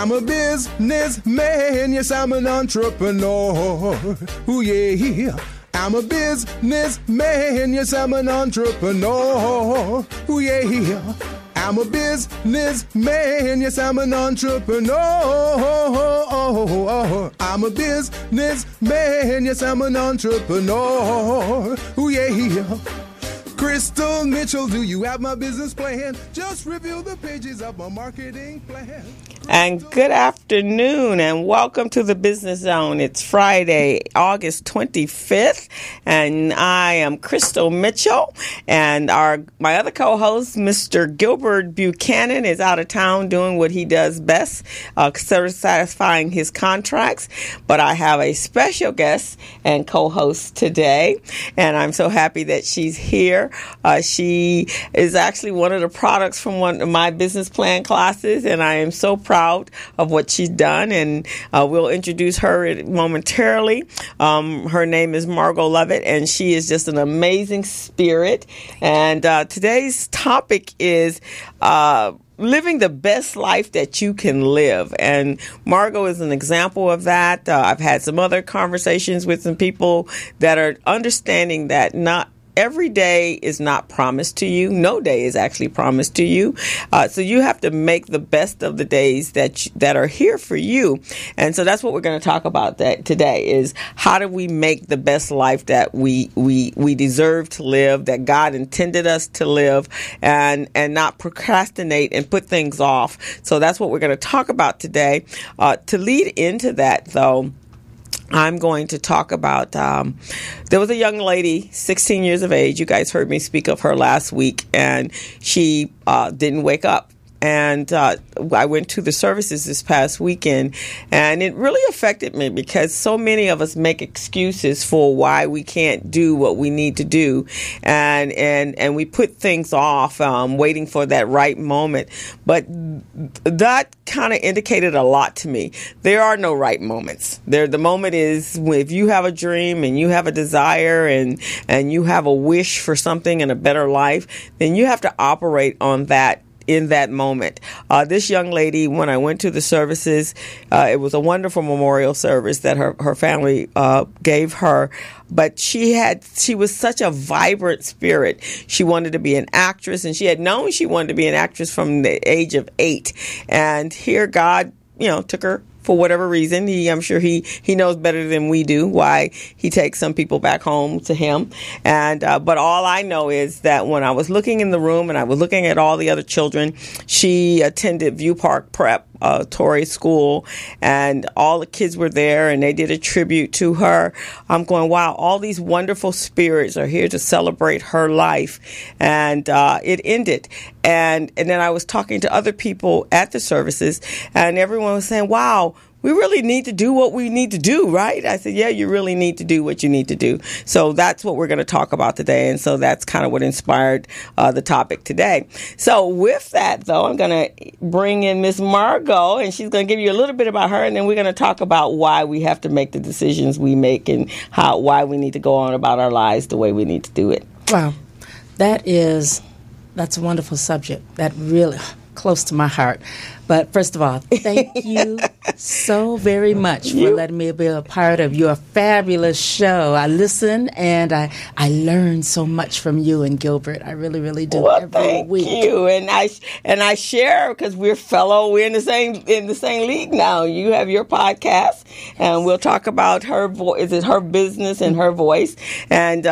I'm a businessman, yes, I'm an entrepreneur. Ooh, yeah. I'm a businessman, yes, I'm an entrepreneur. Ooh, yeah. I'm a businessman, yes, I'm an entrepreneur. I'm a businessman, yes, I'm an entrepreneur. Ooh, yeah. Crystal Mitchell, do you have my business plan? Just review the pages of my marketing plan. And good afternoon and welcome to the Business Zone. It's Friday, August 25th, and I am Crystal Mitchell, and my other co-host, Mr. Gilbert Buchanan, is out of town doing what he does best, satisfying his contracts. But I have a special guest and co-host today, and I'm so happy that she's here. She is actually one of the products from one of my business plan classes, and I am so proud of what she's done, and we'll introduce her momentarily. Her name is Margot Lovett, and she is just an amazing spirit. And today's topic is living the best life that you can live. And Margot is an example of that. I've had some other conversations with some people that are understanding that not every day is not promised to you. No day is actually promised to you. So you have to make the best of the days that are here for you. And so that's what we're going to talk about today is how do we make the best life that we deserve to live, that God intended us to live, and not procrastinate and put things off. So that's what we're going to talk about today. To lead into that, though, I'm going to talk about, there was a young lady, 16 years of age. You guys heard me speak of her last week, and she didn't wake up. And I went to the services this past weekend, and it really affected me because so many of us make excuses for why we can't do what we need to do, and we put things off, waiting for that right moment. But that kind of indicated a lot to me. There are no right moments. The moment is if you have a dream and you have a desire and you have a wish for something in a better life, then you have to operate on that. In that moment. This young lady, when I went to the services, it was a wonderful memorial service that her family gave her. But she was such a vibrant spirit. She wanted to be an actress, and she had known she wanted to be an actress from the age of 8. And here God, took her. For whatever reason, I'm sure he knows better than we do why he takes some people back home to him. And but all I know is that when I was looking in the room and I was looking at all the other children, she attended View Park Prep, Torrey School, and all the kids were there, and they did a tribute to her. I'm going, wow, all these wonderful spirits are here to celebrate her life. And it ended. And then I was talking to other people at the services, and everyone was saying, wow, we really need to do what we need to do, right? I said, yeah, you really need to do what you need to do. So that's what we're going to talk about today. And so that's kind of what inspired the topic today. So with that, though, I'm going to bring in Miss Margot, and she's going to give you a little bit about her. And then we're going to talk about why we have to make the decisions we make and why we need to go on about our lives the way we need to do it. Wow. That's a wonderful subject. That really close to my heart. But first of all, thank you so very much for letting me be a part of your fabulous show. I listen and I learn so much from you and Gilbert. I really, really do. Well, every week. Thank you, and I share because we're in the same league now. You have your podcast, and we'll talk about her is it her business and her voice. And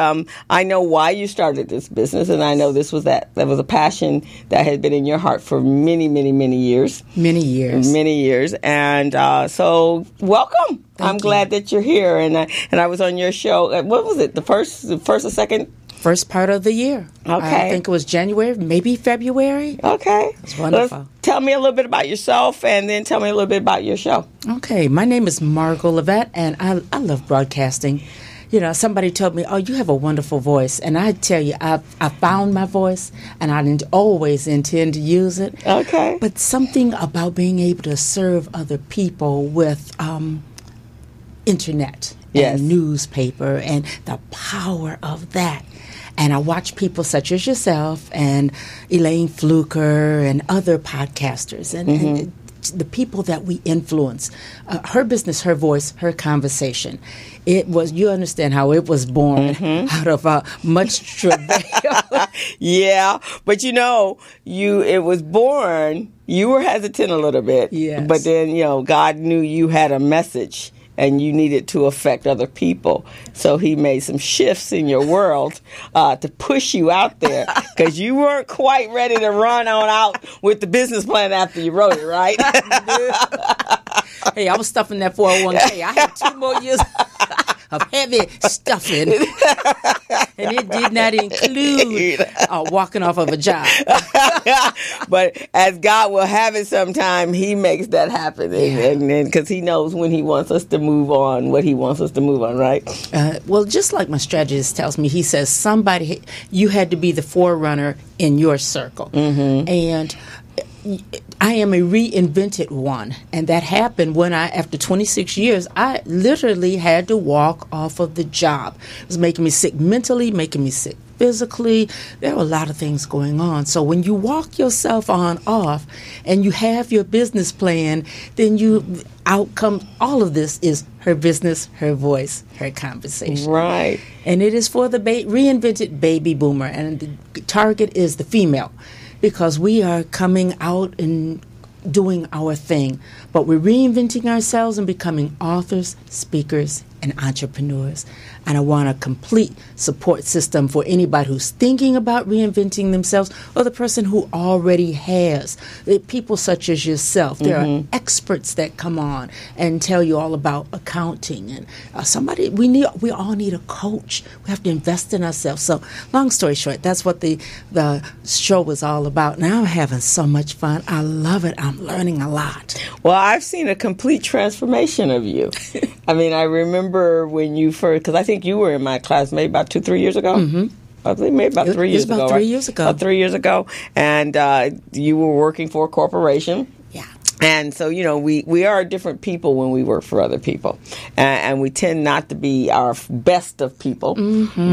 I know why you started this business, and I know this was that was a passion that had been in your heart for many, many, many years. Many years. And so welcome. I'm glad that you're here. And I was on your show. What was it? The first or second? First part of the year. Okay. I think it was January, maybe February. Okay. It's wonderful. Well, tell me a little bit about yourself, and then tell me a little bit about your show. Okay. My name is Margot Lovett, and I love broadcasting. Somebody told me, oh, you have a wonderful voice. And I tell you, I found my voice, and I didn't always intend to use it. Okay. But something about being able to serve other people with internet and newspaper and the power of that. And I watch people such as yourself and Elaine Fluker and other podcasters. And the people that we influence. Her business, her voice, her conversation. It was, you understand how it was born out of much travail. Yeah, but it was born, you were hesitant a little bit. Yes. But then, God knew you had a message and you needed to affect other people. So he made some shifts in your world to push you out there because you weren't quite ready to run on out with the business plan after you wrote it, right? Hey, I was stuffing that 401k. I had 2 more years of heavy stuffing, and it did not include walking off of a job. But as God will have it sometime, he makes that happen. And because he knows when he wants us to move on, what he wants us to move on, right? Well, just like my strategist tells me, he says you had to be the forerunner in your circle. And I am a reinvented one, and that happened when after 26 years, I literally had to walk off of the job. It was making me sick mentally, making me sick physically. There were a lot of things going on. So when you walk yourself on off and you have your business plan, then outcome, all of this is her business, her voice, her conversation. Right. And it is for the reinvented baby boomer, and the target is the female. Because we are coming out and doing our thing. But we're reinventing ourselves and becoming authors, speakers, and entrepreneurs. And I want a complete support system for anybody who's thinking about reinventing themselves or the person who already has. People such as yourself. There are experts that come on and tell you all about accounting. And we all need a coach. We have to invest in ourselves. So long story short, that's what the show was all about. Now I'm having so much fun. I love it. I'm learning a lot. Well, I've seen a complete transformation of you. I mean, I remember when you first, because I think you were in my class maybe about 2-3 years ago. I think maybe about 3 years ago. About 3 years ago. About 3 years ago. And you were working for a corporation. Yeah. And so, we are different people when we work for other people. And we tend not to be our best of people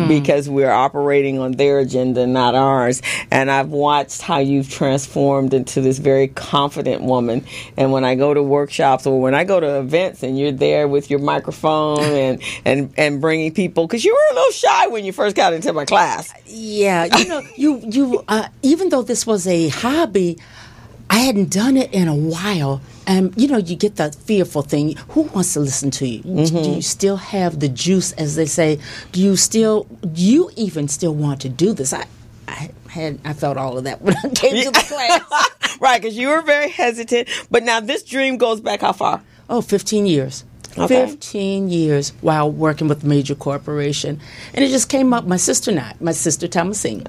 because we're operating on their agenda, not ours. And I've watched how you've transformed into this very confident woman. And when I go to workshops or when I go to events and you're there with your microphone and bringing people, because you were a little shy when you first got into my class. Yeah. You even though this was a hobby, I hadn't done it in a while. And, you get that fearful thing. Who wants to listen to you? Do you still have the juice, as they say? Do you even still want to do this? I felt all of that when I came to the class. Right, because you were very hesitant. But now this dream goes back how far? 15 years. Okay. 15 years while working with a major corporation. And it just came up, my sister Thomasine.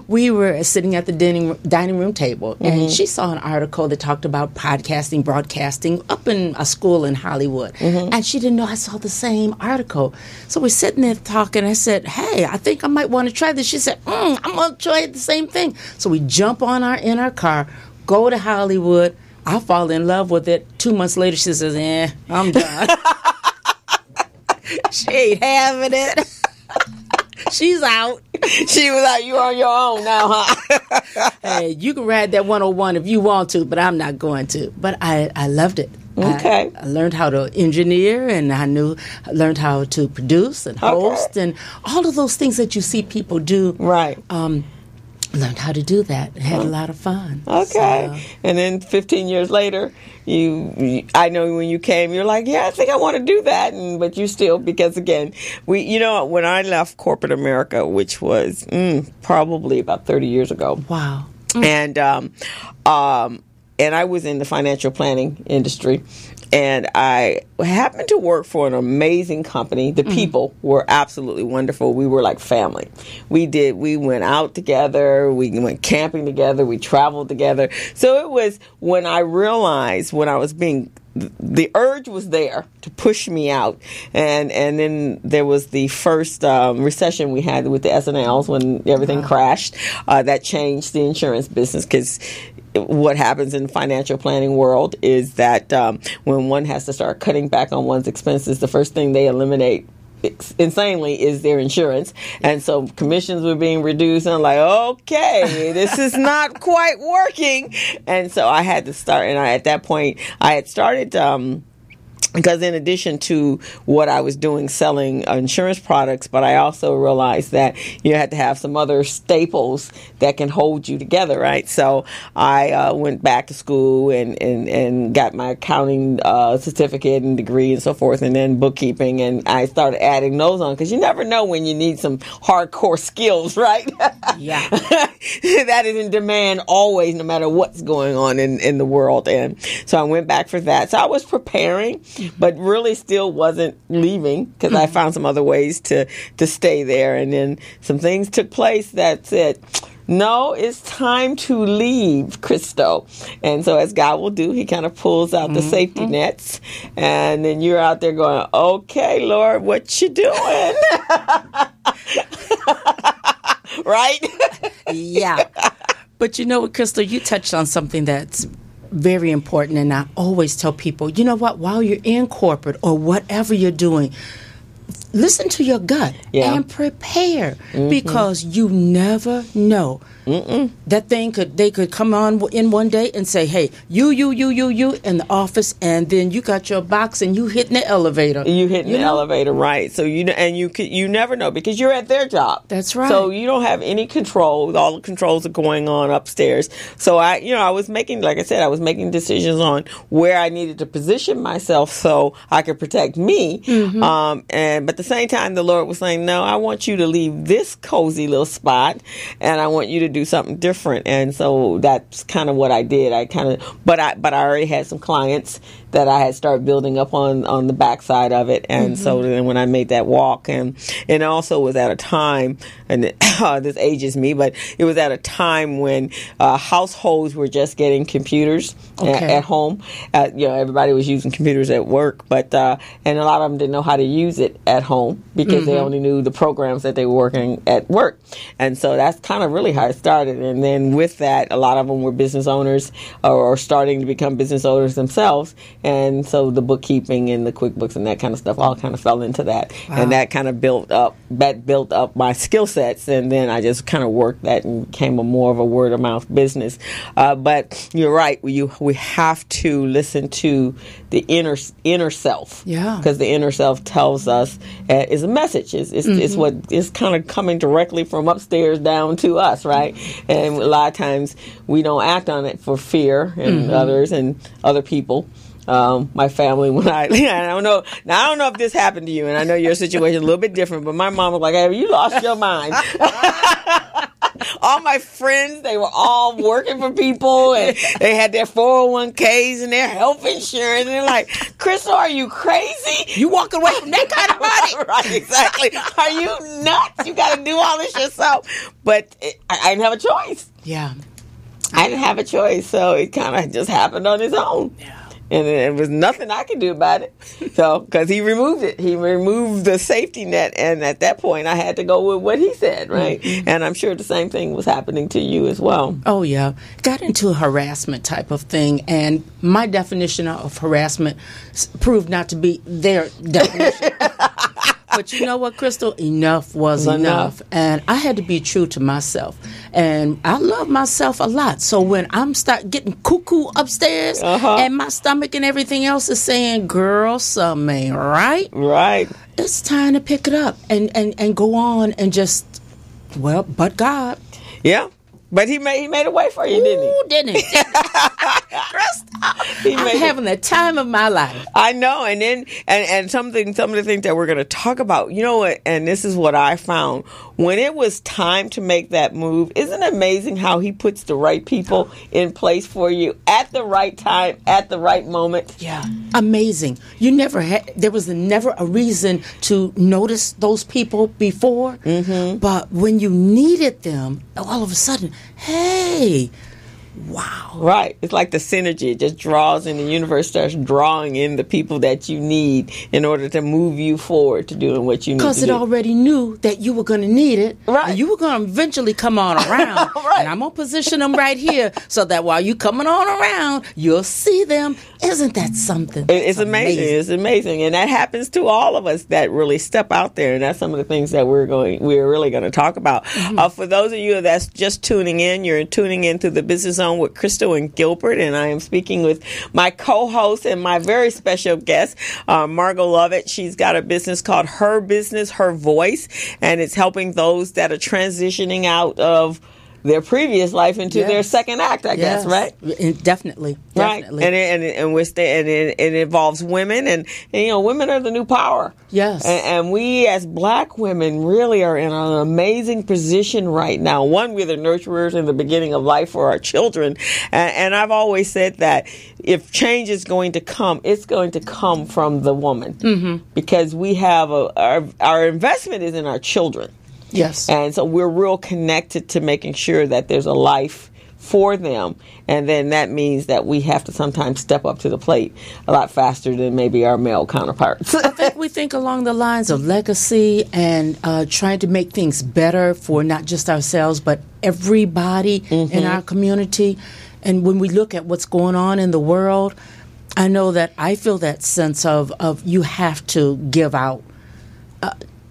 We were sitting at the dining room table, and she saw an article that talked about podcasting, broadcasting up in a school in Hollywood. And she didn't know I saw the same article. So we're sitting there talking. I said, hey, I think I might want to try this. She said, I'm going to try the same thing. So we jump in our car, go to Hollywood. I fall in love with it. 2 months later, she says, I'm done. She ain't having it. She's out. She was out. You're on your own now, huh? Hey, you can ride that 101 if you want to, but I'm not going to. But I loved it. Okay. I learned how to engineer, and I learned how to produce and host, and all of those things that you see people do. Right. Learned how to do that. Had a lot of fun. Okay. So. And then 15 years later, I know when you came, you're like, yeah, I think I want to do that. But you still, because again, when I left corporate America, which was probably about 30 years ago. Wow. And I was in the financial planning industry. And I happened to work for an amazing company. The people were absolutely wonderful. We were like family. We went out together. We went camping together. We traveled together. So it was when I realized the urge was there to push me out. And then there was the first recession we had with the S&Ls when everything crashed. That changed the insurance business because what happens in the financial planning world is that when one has to start cutting back on one's expenses, the first thing they eliminate insanely is their insurance. And so commissions were being reduced. And I'm like, okay, this is not quite working. And so I had to start. And at that point, I had started because in addition to what I was doing selling insurance products, but I also realized that you had to have some other staples that can hold you together, right? So I went back to school and got my accounting certificate and degree and so forth, and then bookkeeping, and I started adding those on because you never know when you need some hardcore skills, right? Yeah. That is in demand always, no matter what's going on in the world. And so I went back for that. So I was preparing, but really still wasn't leaving because I found some other ways to stay there. And then some things took place that said, no, it's time to leave, Christo. And so as God will do, he kind of pulls out the safety nets. And then you're out there going, okay, Lord, what you doing? Right? Yeah. But you know what, Crystal, you touched on something that's very important, and I always tell people, you know what, while you're in corporate or whatever you're doing, listen to your gut and prepare because you never know. That thing they could come on in one day and say, hey, you in the office, and then you got your box and you hitting the elevator. You hitting the elevator, right? So you never know because you're at their job. That's right. So you don't have any control. All the controls are going on upstairs. So I was making, like I said, I was making decisions on where I needed to position myself so I could protect me. But at the same time, the Lord was saying, no, I want you to leave this cozy little spot, and I want you to do something different. And so that's kind of what I did. But I already had some clients that I had started building up on the backside of it. And so then when I made that walk, and it also was at a time, and this ages me, but it was at a time when households were just getting computers at home. Everybody was using computers at work, but and a lot of them didn't know how to use it at home because they only knew the programs that they were working at work. And so that's kind of really how it started. And then with that, a lot of them were business owners or starting to become business owners themselves. And so the bookkeeping and the QuickBooks and that kind of stuff all kind of fell into that. Wow. And that kind of built up my skill sets. And then I just kind of worked that and became more of a word of mouth business. But you're right. We have to listen to the inner self. Yeah. Because the inner self tells us is a message. It's what is kind of coming directly from upstairs down to us, right? And a lot of times we don't act on it for fear and others and other people. My family, when I don't know if this happened to you, and I know your situation is a little bit different, but my mom was like, hey, you lost your mind. All my friends, they were all working for people, and they had their 401ks and their health insurance, and they're like, Crystal, are you crazy? You walk away from that kind of money? Right, exactly. Are you nuts? You got to do all this yourself. But I didn't have a choice. Yeah. I didn't have a choice, so it kind of just happened on its own. Yeah. And there was nothing I could do about it. So, because he removed it. He removed the safety net. And at that point, I had to go with what he said, right? And I'm sure the same thing was happening to you as well. Oh, yeah. Got into a harassment type of thing. And my definition of harassment proved not to be their definition. But you know what, Crystal? Enough was enough. And I had to be true to myself. And I love myself a lot. So when I'm start getting cuckoo upstairs and my stomach and everything else is saying, girl, something ain't right. Right. It's time to pick it up and go on and just, but God. Yeah. But he made a way for you, didn't he? Ooh, didn't he? I'm having the time of my life. I know. And then and some of the things that we're going to talk about, you know what, and this is what I found. When it was time to make that move, isn't it amazing how he puts the right people in place for you at the right time, at the right moment? Yeah. Amazing. There was never a reason to notice those people before, but when you needed them, all of a sudden, hey, Wow. Right. It's like the synergy. It just draws in. The universe starts drawing in the people that you need in order to move you forward to doing what you need to do. Because it already knew that you were going to need it. Right. And you were going to eventually come on around. Right. And I'm going to position them right here so that while you coming on around, you'll see them. Isn't that something? It's amazing. It's amazing. And that happens to all of us that really step out there. And that's some of the things that we're really going to talk about. Mm-hmm. For those of you that's just tuning in, you're tuning into the Business Zone with Crystal and Gilbert. And I am speaking with my co-host and my very special guest, Margot Lovett. She's got a business called Her Business, Her Voice. And it's helping those that are transitioning out of their previous life into their second act, I guess, right? Definitely. Right. And it involves women, and you know, women are the new power. Yes. And we as Black women really are in an amazing position right now. One, we're the nurturers in the beginning of life for our children. And I've always said that if change is going to come, it's going to come from the woman. Mm-hmm. Because we have our investment is in our children. Yes. And so we're real connected to making sure that there's a life for them. And then that means that we have to sometimes step up to the plate a lot faster than maybe our male counterparts. I think we think along the lines of legacy and trying to make things better for not just ourselves, but everybody in our community. And when we look at what's going on in the world, I know that I feel that sense of you have to give out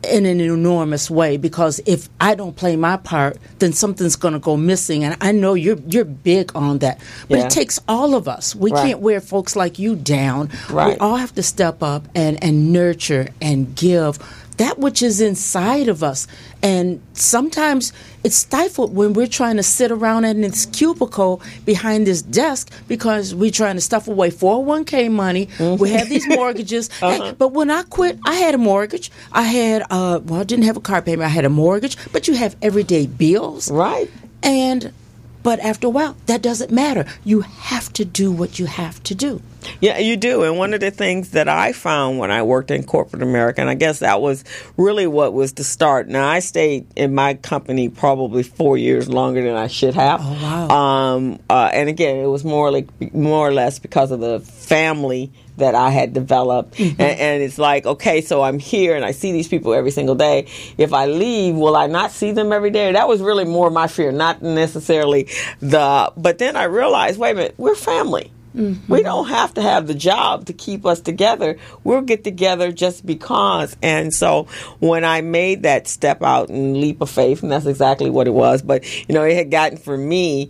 in an enormous way, because if I don't play my part, then something's going to go missing. And I know you're big on that. But it takes all of us. We can't wear folks like you down. Right. We all have to step up and nurture and give that which is inside of us. And sometimes it's stifled when we're trying to sit around in this cubicle behind this desk because we're trying to stuff away 401k money. Mm-hmm. We have these mortgages. But when I quit, I had a mortgage. I had, I didn't have a car payment. I had a mortgage. But you have everyday bills. Right. But after a while, that doesn't matter. You have to do what you have to do. Yeah, you do. And one of the things that I found when I worked in corporate America, and I guess that was really what was the start. Now, I stayed in my company probably 4 years longer than I should have. Oh, wow. And again, it was more or less because of the family that I had developed. Mm-hmm. And it's like, okay, so I'm here and I see these people every single day. If I leave, will I not see them every day? That was really more my fear, not necessarily but then I realized, wait a minute, we're family. Mm-hmm. We don't have to have the job to keep us together. We'll get together just because. And so when I made that step out and leap of faith, and that's exactly what it was, but you know, it had gotten for me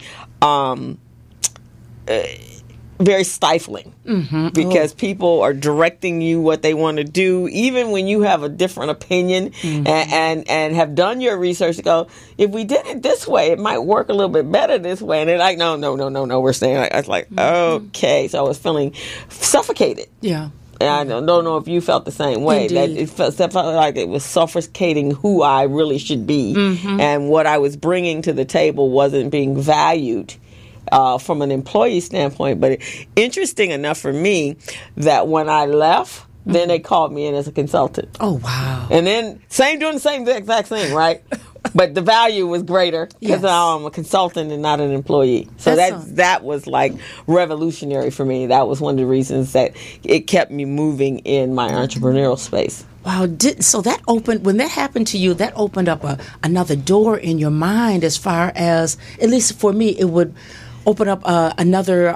very stifling, because people are directing you what they want to do, even when you have a different opinion and have done your research to go, if we did it this way, it might work a little bit better this way. And they're like, no, we're saying, I was like, okay. So I was feeling suffocated. Yeah. And I don't know if you felt the same way. Indeed. That it felt like it was suffocating who I really should be, and what I was bringing to the table wasn't being valued from an employee standpoint. But interesting enough for me that when I left, then they called me in as a consultant. Oh, wow. And then doing the same exact thing, right? But the value was greater because now I'm a consultant and not an employee. So that was like revolutionary for me. That was one of the reasons that it kept me moving in my entrepreneurial space. Wow. So that opened, when that happened to you, that opened up another door in your mind, as far as, at least for me, it would open up another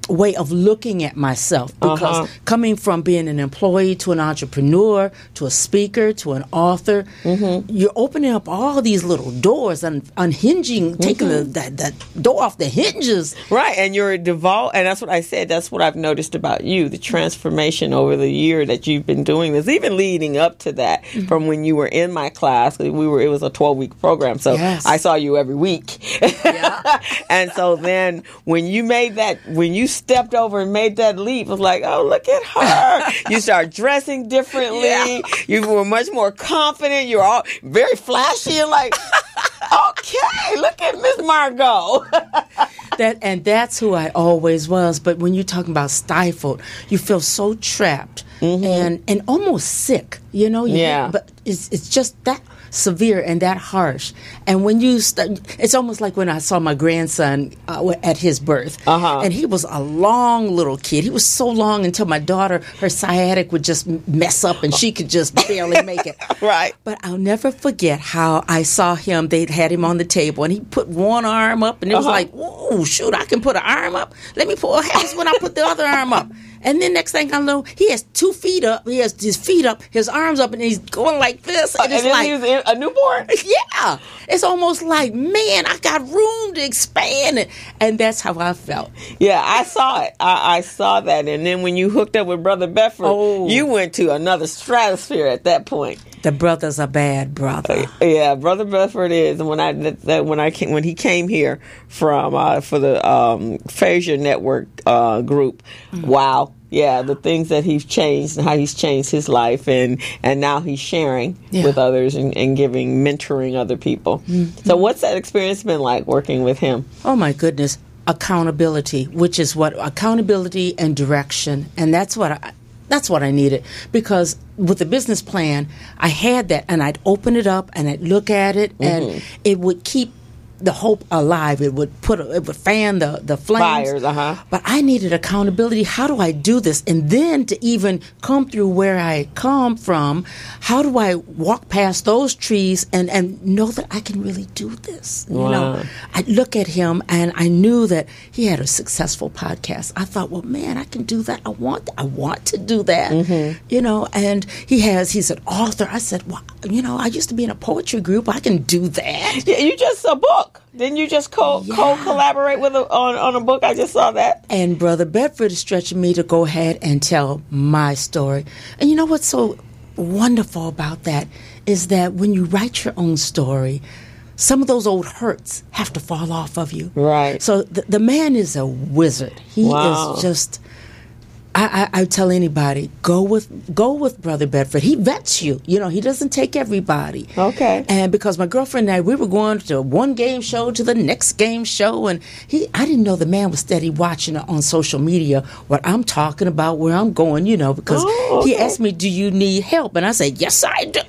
way of looking at myself, because coming from being an employee to an entrepreneur to a speaker to an author, you're opening up all these little doors and unhinging, taking that door off the hinges. Right, and you're devolved, and that's what I said. That's what I've noticed about you, the transformation over the year that you've been doing this, even leading up to that, from when you were in my class. It was a 12-week program, so I saw you every week. And so then when you stepped over and made that leap, it was like, oh, look at her. You start dressing differently. Yeah. You were much more confident. You were all very flashy and like, okay, look at Miss Margot. That's who I always was. But when you're talking about stifled, you feel so trapped and almost sick, you know? Yeah. But it's just that severe and that harsh. And when you it's almost like when I saw my grandson at his birth. And he was a long little kid. He was so long until my daughter, her sciatic would just mess up and she could just barely make it. Right. But I'll never forget how I saw him. They'd had him on the table and he put one arm up and it was like, oh, shoot, I can put an arm up. Let me pull hands when I put the other arm up. And then next thing I know, he has 2 feet up. He has his feet up, his arms up, and he's going like this. And it's like, he was a newborn? Yeah. It's almost like, man, I got room to expand. And that's how I felt. Yeah, I saw it. I saw that. And then when you hooked up with Brother Bedford, you went to another stratosphere at that point. The brother's a bad brother. Yeah, Brother Bedford is. And when he came here from for the Fraser Network group, wow. Yeah, the things that he's changed and how he's changed his life, and now he's sharing with others and giving, mentoring other people. So what's that experience been like working with him? Oh, my goodness. Accountability, which is accountability and direction. And that's what I needed, because with the business plan, I had that, and I'd open it up and I'd look at it, and it would keep the hope alive. It would fan the flames. Fires, But I needed accountability. How do I do this? And then to even come through where I come from, how do I walk past those trees and know that I can really do this? Wow. You know, I look at him and I knew that he had a successful podcast. I thought, well, man, I can do that. I want to do that. You know, and he's an author. I said, well, you know, I used to be in a poetry group. I can do that. Yeah, you just a book. Didn't you just co-collaborate with on a book? I just saw that. And Brother Bedford is stretching me to go ahead and tell my story. And you know what's so wonderful about that is that when you write your own story, some of those old hurts have to fall off of you. Right. So the man is a wizard. He is just... I tell anybody, go with Brother Bedford. He vets you. You know, he doesn't take everybody. Okay. And because my girlfriend and I, we were going to one game show to the next game show, and I didn't know the man was steady watching on social media what I'm talking about, where I'm going, you know, because he asked me, do you need help? And I said, yes, I do.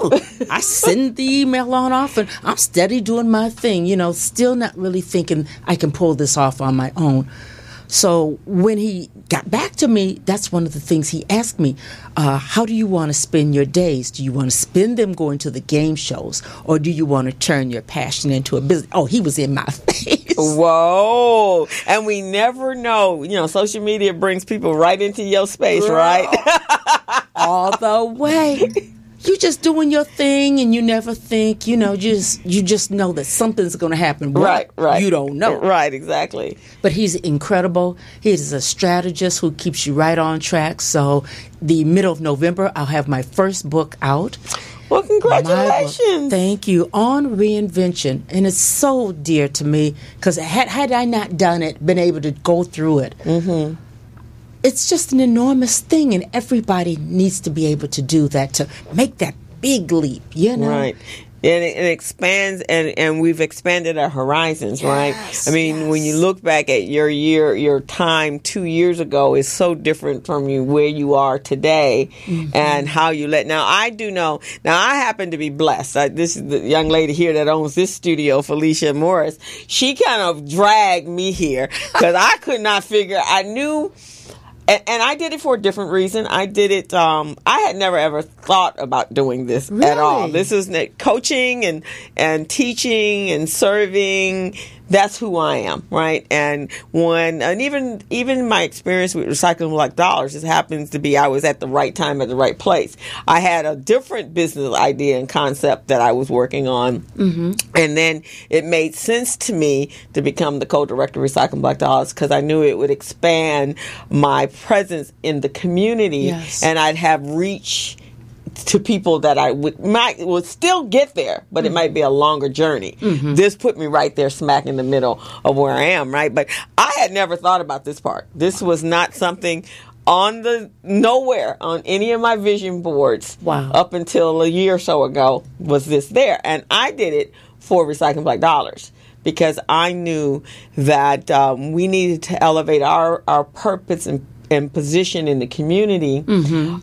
I send the email on off, and I'm steady doing my thing, you know, still not really thinking I can pull this off on my own. So when he got back to me, that's one of the things he asked me, how do you want to spend your days? Do you want to spend them going to the game shows, or do you want to turn your passion into a business? Oh, he was in my face. Whoa. And we never know. You know, social media brings people right into your space, right? All the way. You just doing your thing, and you never think, you know, you just know that something's going to happen. Right. You don't know. Right, exactly. But he's incredible. He is a strategist who keeps you right on track. So the middle of November, I'll have my first book out. Well, congratulations. Thank you. On reinvention. And it's so dear to me, because had I not done it, been able to go through it, it's just an enormous thing, and everybody needs to be able to do that, to make that big leap, you know? Right. And it expands, and we've expanded our horizons, right? I mean, when you look back at your time 2 years ago is so different from where you are today, and how you Now, I do know. Now, I happen to be blessed. This is the young lady here that owns this studio, Felicia Morris. She kind of dragged me here because I could not figure. I knew. And I did it for a different reason. I did it, I had never ever thought about doing this at all. This is coaching and teaching and serving. That's who I am, right? And even my experience with recycling like dollars, just happens to be I was at the right time at the right place. I had a different business idea and concept that I was working on, and then it made sense to me to become the co-director of Recycling Black Dollars, because I knew it would expand my presence in the community, and I'd have reach to people that I would still get there, but it might be a longer journey. This put me right there smack in the middle of where I am, right? But I had never thought about this part. This was not something nowhere on any of my vision boards up until a year or so ago was this there. And I did it for Recycling Black Dollars, because I knew that we needed to elevate our purpose and position in the community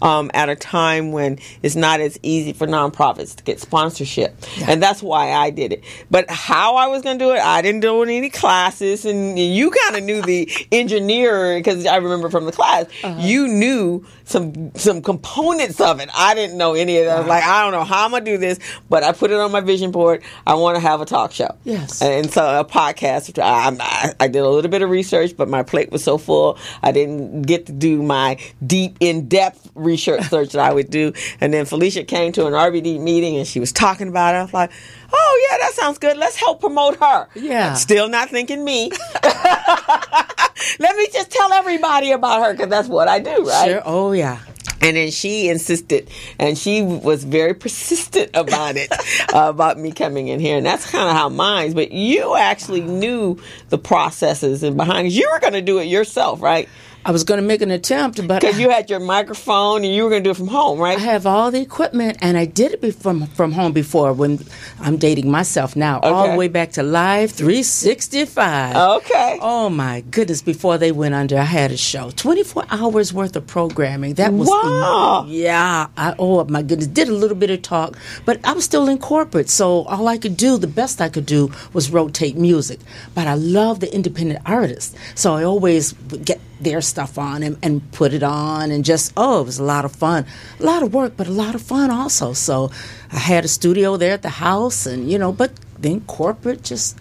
at a time when it's not as easy for nonprofits to get sponsorship. Yeah. And that's why I did it. But how I was going to do it, I didn't do any classes. And you kind of knew the engineer, because I remember from the class, you knew some components of it. I didn't know any of that. I was like, I don't know how I'm going to do this, but I put it on my vision board. I want to have a talk show. Yes. And so a podcast. I did a little bit of research, but my plate was so full, I didn't get to do my deep, in-depth research that I would do. And then Felicia came to an RBD meeting, and she was talking about it. I was like, oh, yeah, that sounds good. Let's help promote her. Yeah. Still not thinking me. Let me just tell everybody about her, because that's what I do, right? Sure. Oh, yeah. And then she insisted, and she was very persistent about it, about me coming in here. And that's kind of how mine. But you actually knew the processes and behind it. You were going to do it yourself, right? I was going to make an attempt, but because you had your microphone and you were going to do it from home, right? I have all the equipment, and I did it from home before. When I'm dating myself now, all the way back to Live 365. Okay. Oh my goodness! Before they went under, I had a show, 24 hours worth of programming. That was oh my goodness! Did a little bit of talk, but I was still in corporate, so all I could do, the best I could do, was rotate music. But I love the independent artists, so I always would get their stuff on and put it on, and just, it was a lot of fun. A lot of work, but a lot of fun also. So I had a studio there at the house, and, but then corporate just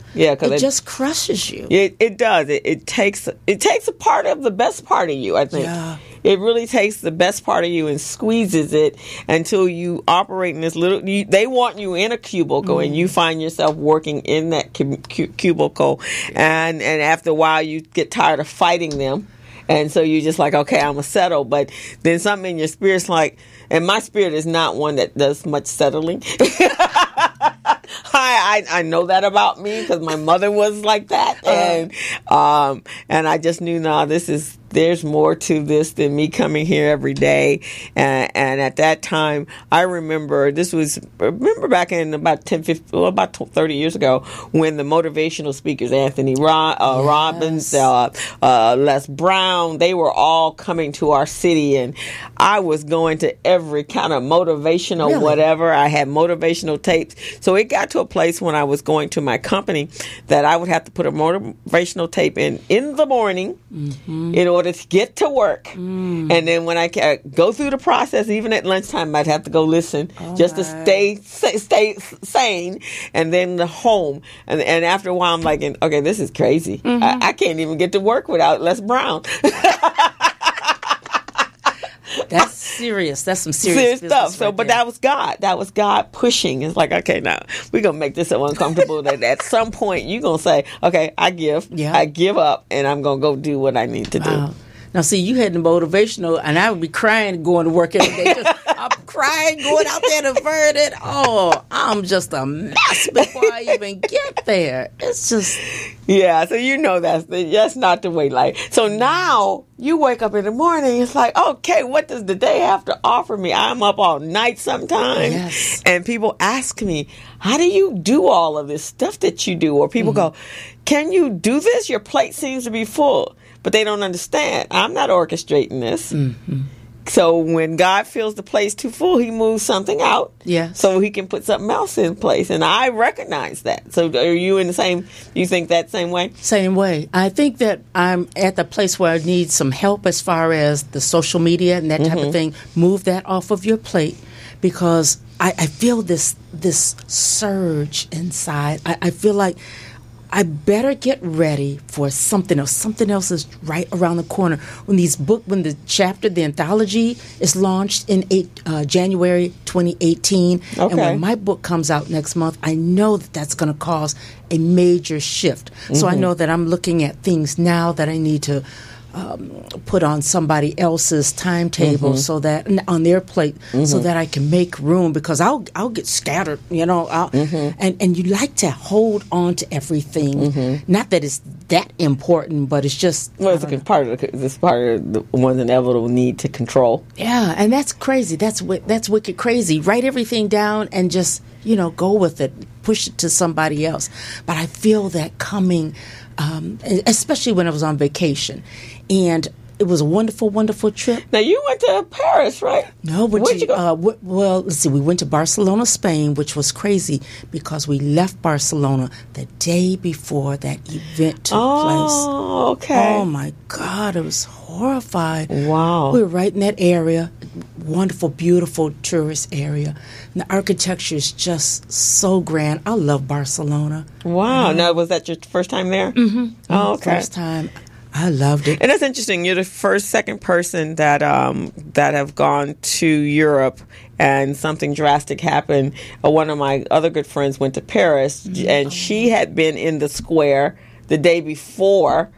crushes you. It does. It takes a part of the best part of you, I think. Yeah. It really takes the best part of you and squeezes it until you operate in this little. They want you in a cubicle, and you find yourself working in that cubicle, and after a while you get tired of fighting them. And so you're just like, okay, I'm going to settle. But then something in your spirit's like, and my spirit is not one that does much settling. I know that about me, because my mother was like that. And I just knew, there's more to this than me coming here every day. And at that time, I remember back in about 30 years ago, when the motivational speakers, Anthony Robbins, Les Brown, they were all coming to our city, and I was going to every kind of motivational whatever. I had motivational tapes. So it got to a place when I was going to my company that I would have to put a motivational tape in the morning in order to get to work. And then when I go through the process, even at lunchtime, I'd have to go listen just to stay sane, and then home. And after a while, I'm like, okay, this is crazy. I can't even get to work without Les Brown. That's serious. That's some serious stuff. So, right but there. That was God. That was God pushing. It's like, okay, now we're gonna make this so uncomfortable that at some point you're gonna say, okay, I give up, and I'm gonna go do what I need to do. Now, see, you had the motivational, and I would be crying going to work every day. I'm crying going out there to Vernon. Oh, I'm just a mess before I even get there. It's just... Yeah, so that's not the way life. So now you wake up in the morning, it's like, okay, what does the day have to offer me? I'm up all night sometimes. Yes. And people ask me, how do you do all of this stuff that you do? Or people go, can you do this? Your plate seems to be full. But they don't understand. I'm not orchestrating this. So when God feels the place too full, he moves something out so he can put something else in place. And I recognize that. So are you in the same, you think that same way? Same way. I think that I'm at the place where I need some help as far as the social media and that type of thing. Move that off of your plate, because I feel this surge inside. I feel like I better get ready for something else. Something else is right around the corner. When the anthology is launched in January 2018, and when my book comes out next month, I know that that's going to cause a major shift. So I know that I'm looking at things now that I need to put on somebody else's timetable so that on their plate, so that I can make room, because I'll get scattered, and you like to hold on to everything. Not that it's that important, but it's just it's part of the one's inevitable need to control. Yeah, and that's crazy. That's wicked crazy. Write everything down and just go with it. Push it to somebody else. But I feel that coming, especially when I was on vacation. And it was a wonderful, wonderful trip. Now, you went to Paris, right? No, Where'd you go? Well, let's see. We went to Barcelona, Spain, which was crazy because we left Barcelona the day before that event took place. Oh, okay. Oh, my God. It was horrified. Wow. We were right in that area. Wonderful, beautiful tourist area. And the architecture is just so grand. I love Barcelona. Wow. Now, was that your first time there? Mm-hmm. Oh, okay. First time. I loved it. And that's interesting. You're the second person that have gone to Europe and something drastic happened. One of my other good friends went to Paris, and she had been in the square the day before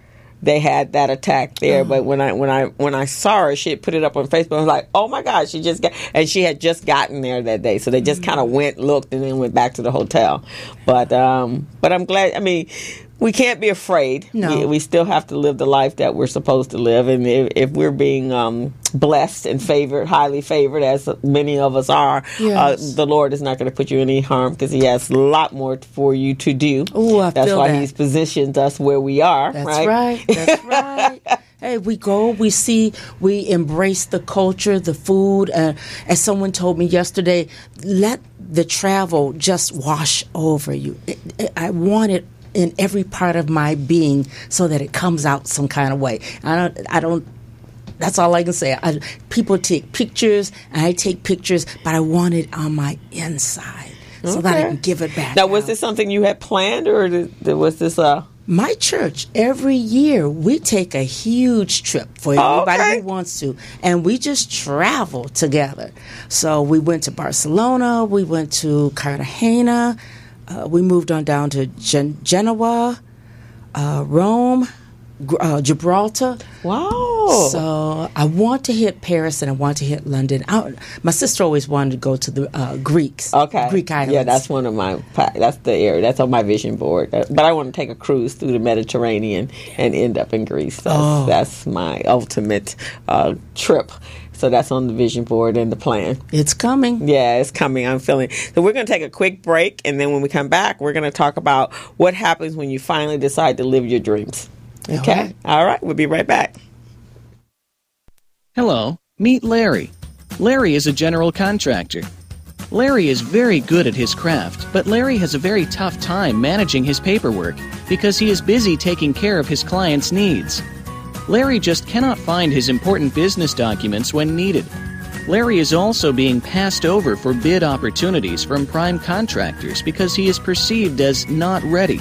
they had that attack there. But when I saw her, she had put it up on Facebook. I was like, oh my God, she had just gotten there that day. So they just kind of went, looked, and then went back to the hotel. But I'm glad. I mean, we can't be afraid. No. We still have to live the life that we're supposed to live. And if we're being blessed and favored, highly favored, as many of us are, yes. The Lord is not going to put you in any harm because He has a lot more for you to do. Ooh, I That's feel why that. He's positioned us where we are. That's right. right. That's right. Hey, we go, we see, we embrace the culture, the food. As someone told me yesterday, let the travel just wash over you. I want it in every part of my being so that it comes out some kind of way. I don't. That's all I can say. People take pictures, and I take pictures, but I want it on my inside so that I can give it back. Now, was this something you had planned, or was this a... My church, every year, we take a huge trip for everybody who wants to, and we just travel together. So we went to Barcelona, we went to Cartagena, we moved on down to Genoa, Rome, Gibraltar. Wow. So I want to hit Paris and I want to hit London. My sister always wanted to go to the Greeks. Okay. Greek islands. Yeah, that's that's the area. That's on my vision board. But I want to take a cruise through the Mediterranean and end up in Greece. That's my ultimate trip. So that's on the vision board and the plan. It's coming. Yeah, it's coming. I'm feeling. So we're going to take a quick break, and then when we come back, we're going to talk about what happens when you finally decide to live your dreams. Okay? All right. We'll be right back. Hello. Meet Larry. Larry is a general contractor. Larry is very good at his craft, but Larry has a very tough time managing his paperwork because he is busy taking care of his clients' needs. Larry just cannot find his important business documents when needed. Larry is also being passed over for bid opportunities from prime contractors because he is perceived as not ready.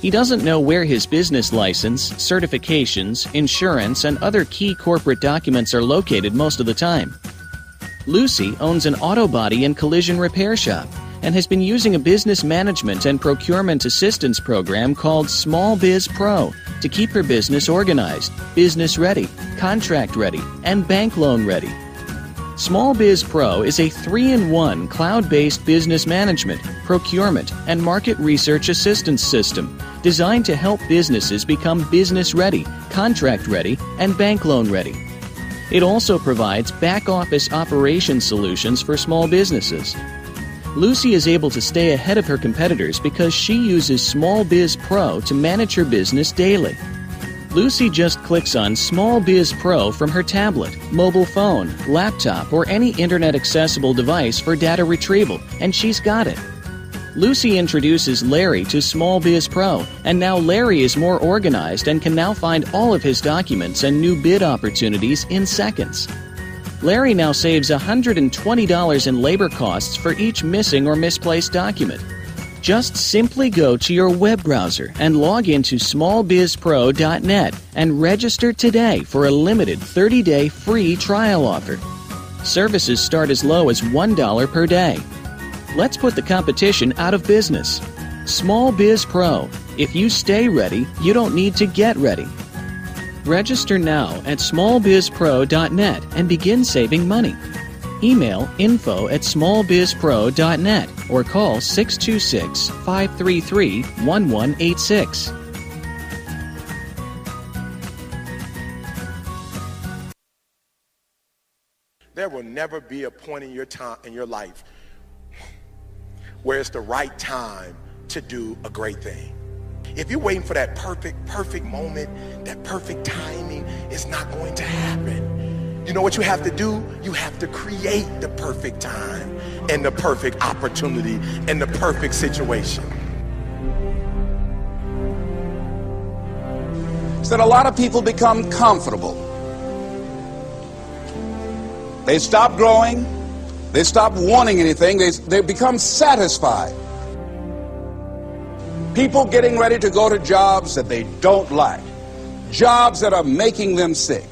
He doesn't know where his business license, certifications, insurance, and other key corporate documents are located most of the time. Lucy owns an auto body and collision repair shop and has been using a business management and procurement assistance program called Small Biz Pro to keep her business organized, business ready, contract ready, and bank loan ready. Small Biz Pro is a 3-in-1 cloud-based business management, procurement, and market research assistance system designed to help businesses become business ready, contract ready, and bank loan ready. It also provides back-office operation solutions for small businesses. Lucy is able to stay ahead of her competitors because she uses Small Biz Pro to manage her business daily. Lucy just clicks on Small Biz Pro from her tablet, mobile phone, laptop, or any internet-accessible device for data retrieval, and she's got it. Lucy introduces Larry to Small Biz Pro, and now Larry is more organized and can now find all of his documents and new bid opportunities in seconds. Larry now saves $120 in labor costs for each missing or misplaced document. Just simply go to your web browser and log into smallbizpro.net and register today for a limited 30-day free trial offer. Services start as low as $1 per day. Let's put the competition out of business. Small Biz Pro. If you stay ready, you don't need to get ready. Register now at smallbizpro.net and begin saving money. Email info@smallbizpro.net or call 626-533-1186. There will never be a point in your life where it's the right time to do a great thing. If you're waiting for that perfect moment, that perfect timing, it's not going to happen. You know what you have to do? You have to create the perfect time and the perfect opportunity and the perfect situation. Is that a lot of people become comfortable. They stop growing. They stop wanting anything. They become satisfied. People getting ready to go to jobs that they don't like. Jobs that are making them sick.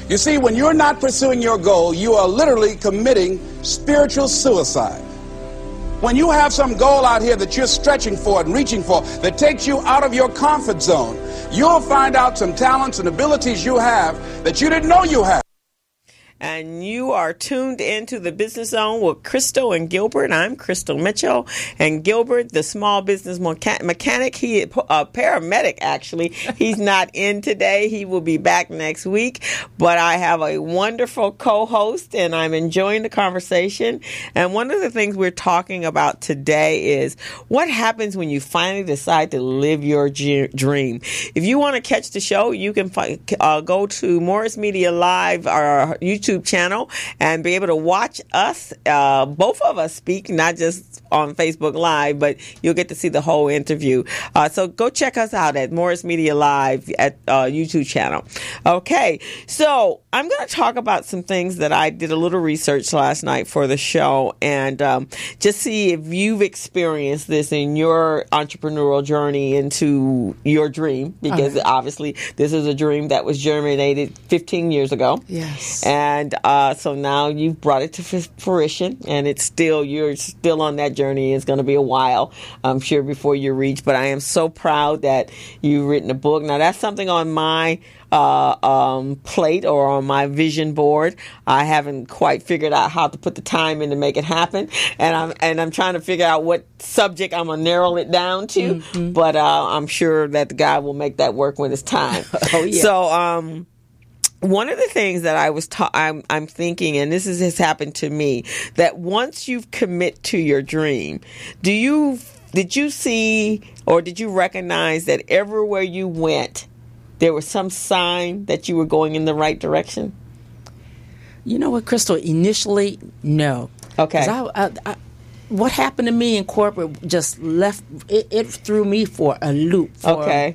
You see, when you're not pursuing your goal, you are literally committing spiritual suicide. When you have some goal out here that you're stretching for and reaching for that takes you out of your comfort zone, you'll find out some talents and abilities you have that you didn't know you have. And you are tuned into the Business Zone with Crystal and Gilbert. I'm Crystal Mitchell. And Gilbert, the small business mechanic, he is a paramedic, actually. He's not in today. He will be back next week. But I have a wonderful co-host, and I'm enjoying the conversation. And one of the things we're talking about today is what happens when you finally decide to live your dream. If you want to catch the show, you can go to Morris Media Live, our YouTube channel, and be able to watch us, both of us speak, not just on Facebook Live, but you'll get to see the whole interview. So go check us out at Morris Media Live at YouTube channel. Okay, so I'm going to talk about some things that I did a little research last night for the show, and just see if you've experienced this in your entrepreneurial journey into your dream, because obviously this is a dream that was germinated 15 years ago. Yes. And so now you've brought it to fruition, and you're still on that journey. It's going to be a while, I'm sure, before you reach. But I am so proud that you've written a book. Now, that's something on my plate or on my vision board. I haven't quite figured out how to put the time in to make it happen, and I'm trying to figure out what subject I'm gonna narrow it down to. Mm-hmm. But I'm sure that the guy will make that work when it's time. Oh yeah. So one of the things that I'm thinking, and this has happened to me, that once you commit to your dream, did you see or did you recognize that everywhere you went, there was some sign that you were going in the right direction? You know what, Crystal? Initially, no. Okay. What happened to me in corporate just left, it threw me for a loop. For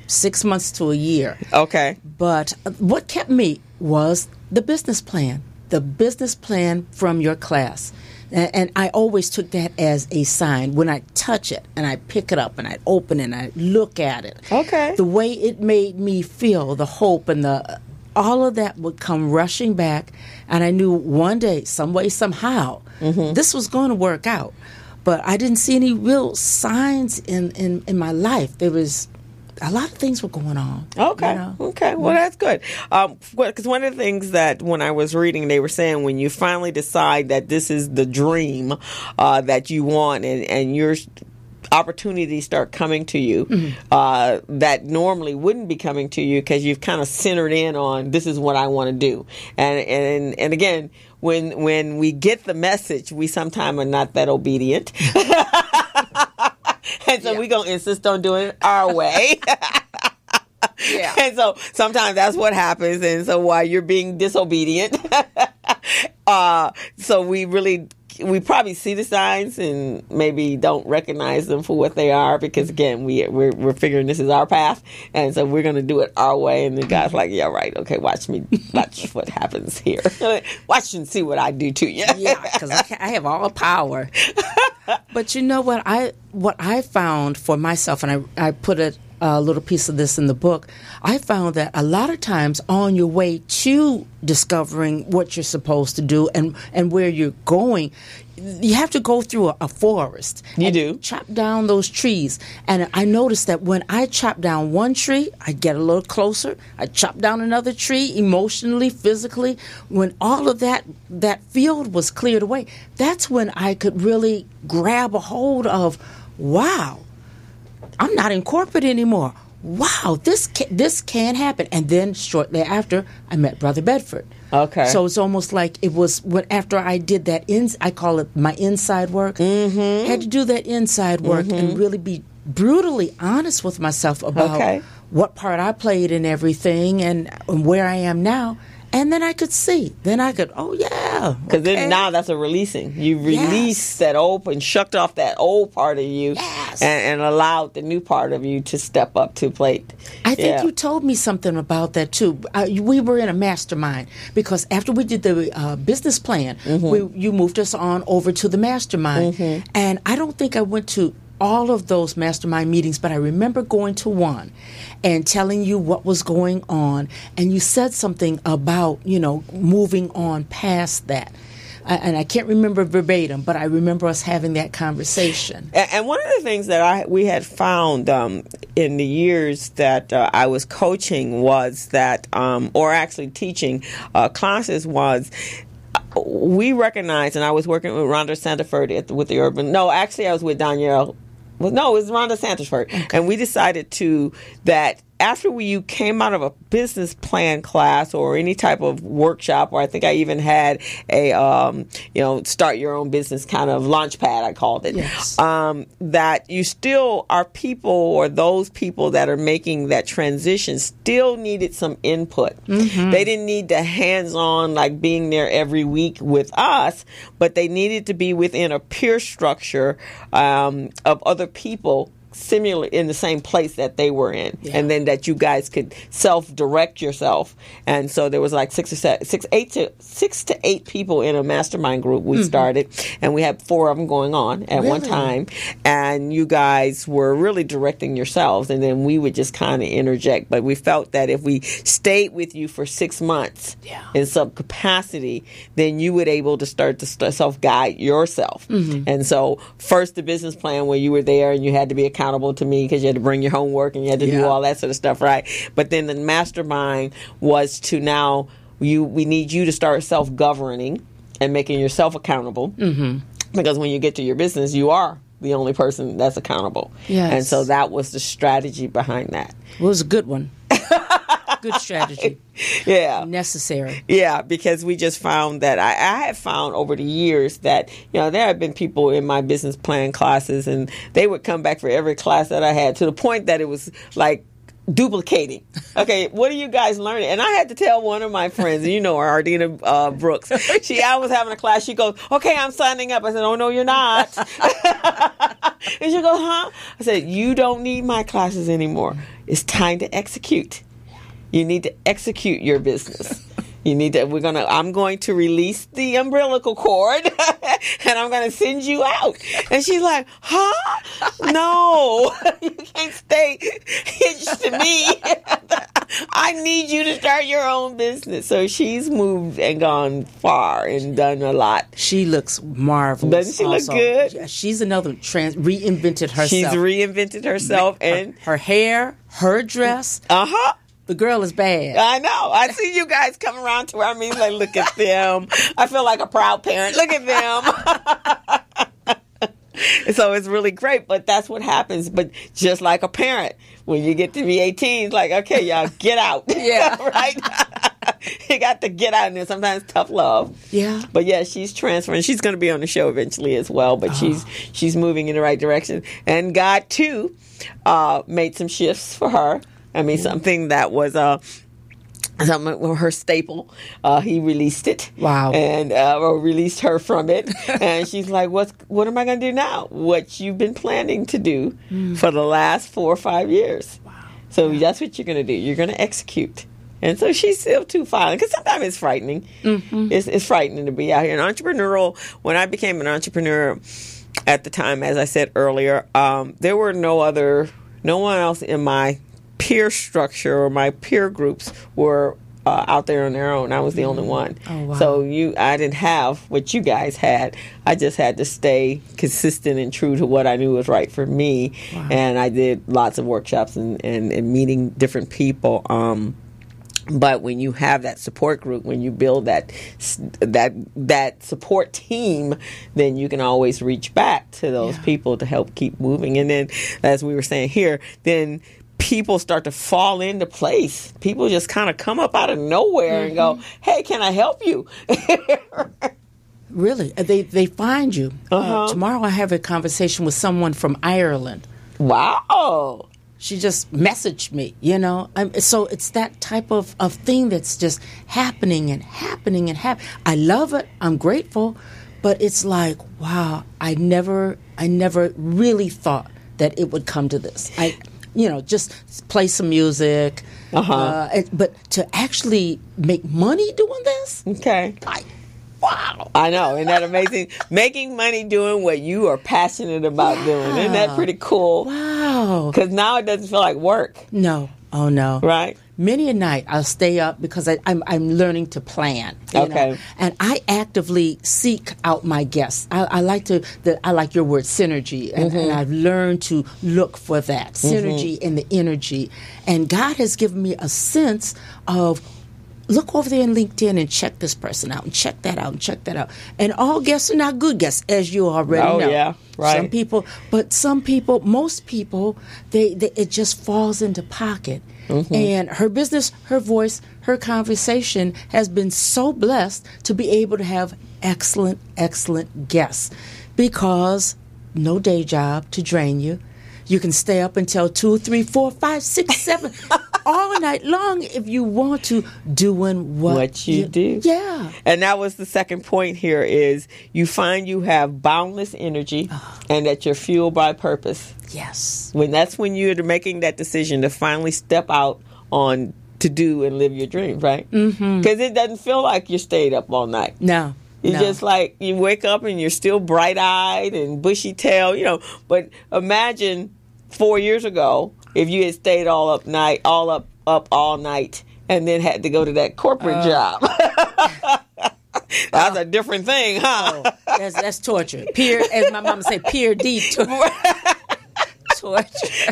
6 months to a year. Okay. But what kept me was the business plan from your class. And I always took that as a sign. When I touch it and I pick it up and I open it and I look at it. Okay. The way it made me feel, the hope and all of that would come rushing back. And I knew one day, some way, somehow, this was going to work out. But I didn't see any real signs in my life. There was a lot of things were going on. Okay. You know? Okay. Well, that's good. Because one of the things that when I was reading, they were saying when you finally decide that this is the dream that you want and your opportunities start coming to you that normally wouldn't be coming to you because you've kind of centered in on this is what I want to do. And again, when we get the message, we sometimes are not that obedient. And so we're going to insist on doing it our way. Yeah. And so sometimes that's what happens. And so while you're being disobedient, so we probably see the signs and maybe don't recognize them for what they are because, again, we're figuring this is our path. And so we're going to do it our way. And the guy's like, yeah, right. Okay, watch what happens here. Watch and see what I do to you. Yeah, because I have all the power. But you know what I found for myself, and I put a little piece of this in the book, I found that a lot of times on your way to discovering what you're supposed to do and where you're going, you have to go through a forest. You do. Chop down those trees. And I noticed that when I chop down one tree, I get a little closer. I chop down another tree emotionally, physically. When all of that field was cleared away, that's when I could really grab a hold of, wow, I'm not in corporate anymore. Wow, this can happen. And then shortly after, I met Brother Bedford. Okay. So it's almost like it was after I did that, I call it my inside work. Mm-hmm. Had to do that inside work and really be brutally honest with myself about what part I played in everything and where I am now. And then I could see. Then I could, Because then now that's a releasing. You released that old and shucked off that old part of you and allowed the new part of you to step up to plate. I think you told me something about that, too. We were in a mastermind because after we did the business plan, you moved us on over to the mastermind. And I don't think I went to all of those mastermind meetings, but I remember going to one and telling you what was going on, and you said something about, moving on past that. And I can't remember verbatim, but I remember us having that conversation. And one of the things that we had found in the years that I was coaching was that, or actually teaching classes, was we recognized, and I was working with Rhonda Santaford with the Urban. No, actually, I was with Danielle. Well, no, it was Rhonda Santaford, and we decided that after you came out of a business plan class or any type of workshop, or I think I even had a start your own business kind of launch pad, I called it. Yes. That you still are people, or those people that are making that transition still needed some input. They didn't need the hands-on, like being there every week with us, but they needed to be within a peer structure of other people similar in the same place that they were in, and then that you guys could self-direct yourself. And so there was like 6 to 8 people in a mastermind group we started, and we had 4 of them going on at one time, and you guys were really directing yourselves, and then we would just kind of interject. But we felt that if we stayed with you for 6 months in some capacity, then you would able to start to self-guide yourself. And so first the business plan, where you were there and you had to be accountable to me because you had to bring your homework and you had to do all that sort of stuff, right? But then the mastermind was to now we need you to start self-governing and making yourself accountable, because when you get to your business, you are the only person that's accountable. And so that was the strategy behind that. It was a good one. Good strategy. Necessary. Because we just found that I have found over the years that, there have been people in my business plan classes, and they would come back for every class that I had, to the point that it was like duplicating. Okay, what are you guys learning? And I had to tell one of my friends, her, Ardina Brooks. I was having a class. She goes, "Okay, I'm signing up." I said, "Oh, no, you're not." And she goes, "Huh?" I said, "You don't need my classes anymore. It's time to execute. You need to execute your business. You need to. I'm going to release the umbilical cord, and I'm going to send you out." And she's like, "Huh? No, you can't stay hitched to me. I need you to start your own business." So she's moved and gone far and done a lot. She looks marvelous. Doesn't she look good? Yeah, she's another reinvented herself. She's reinvented herself, and her hair, her dress. The girl is bad. I know. I see you guys come around to where I mean, like, look at them. I feel like a proud parent. Look at them. So it's really great, but that's what happens. But just like a parent, when you get to be 18, it's like, okay, y'all, get out. Right? You got to get out, and there's sometimes tough love. But she's transferring. She's going to be on the show eventually as well, but she's moving in the right direction. And God, too, made some shifts for her. I mean, something that was her staple. He released it. Wow. And released her from it. And she's like, what am I going to do now? What you've been planning to do for the last 4 or 5 years. Wow. So that's what you're going to do. You're going to execute. And so she's still too violent, because sometimes it's frightening. It's frightening to be out here. And entrepreneurial, when I became an entrepreneur at the time, as I said earlier, there were no one else in my peer structure or my peer groups were out there on their own. I was the only one. Oh, wow. So I didn't have what you guys had. I just had to stay consistent and true to what I knew was right for me. Wow. And I did lots of workshops and meeting different people. But when you have that support group, when you build that support team, then you can always reach back to those people to help keep moving. And then, as we were saying here, then people start to fall into place. People just kind of come up out of nowhere and go, "Hey, can I help you?" Really? They find you. Tomorrow I have a conversation with someone from Ireland. Wow. She just messaged me, you know. So it's that type of thing that's just happening and happening and happening. I love it. I'm grateful. But it's like, wow, I never really thought that it would come to this. Just play some music. But to actually make money doing this? Okay. Wow. I know. Isn't that amazing? Making money doing what you are passionate about doing. Isn't that pretty cool? Wow. Because now it doesn't feel like work. No. Oh, no. Right? Many a night I'll stay up because I'm learning to plan. You know? And I actively seek out my guests. I like your word, synergy. And I've learned to look for that synergy in the energy. And God has given me a sense of, look over there in LinkedIn and check this person out and check that out and check that out. And all guests are not good guests, as you already know. Oh, yeah, right. Some people, most people, it just falls into pocket. And her business, her voice, her conversation has been so blessed to be able to have excellent, excellent guests. Because no day job to drain you. You can stay up until 2, 3, 4, 5, 6, 7 all night long if you want to, doing what you do. Yeah. And that was the second point here is you find you have boundless energy and that you're fueled by purpose. Yes. That's when you're making that decision to finally step out on to do and live your dreams, right? Because it doesn't feel like you stayed up all night. No. It's just like you wake up and you're still bright-eyed and bushy-tailed, you know. But imagine 4 years ago if you had stayed up all night and then had to go to that corporate job. That's a different thing, huh? That's torture. As my mama said, pure D torture.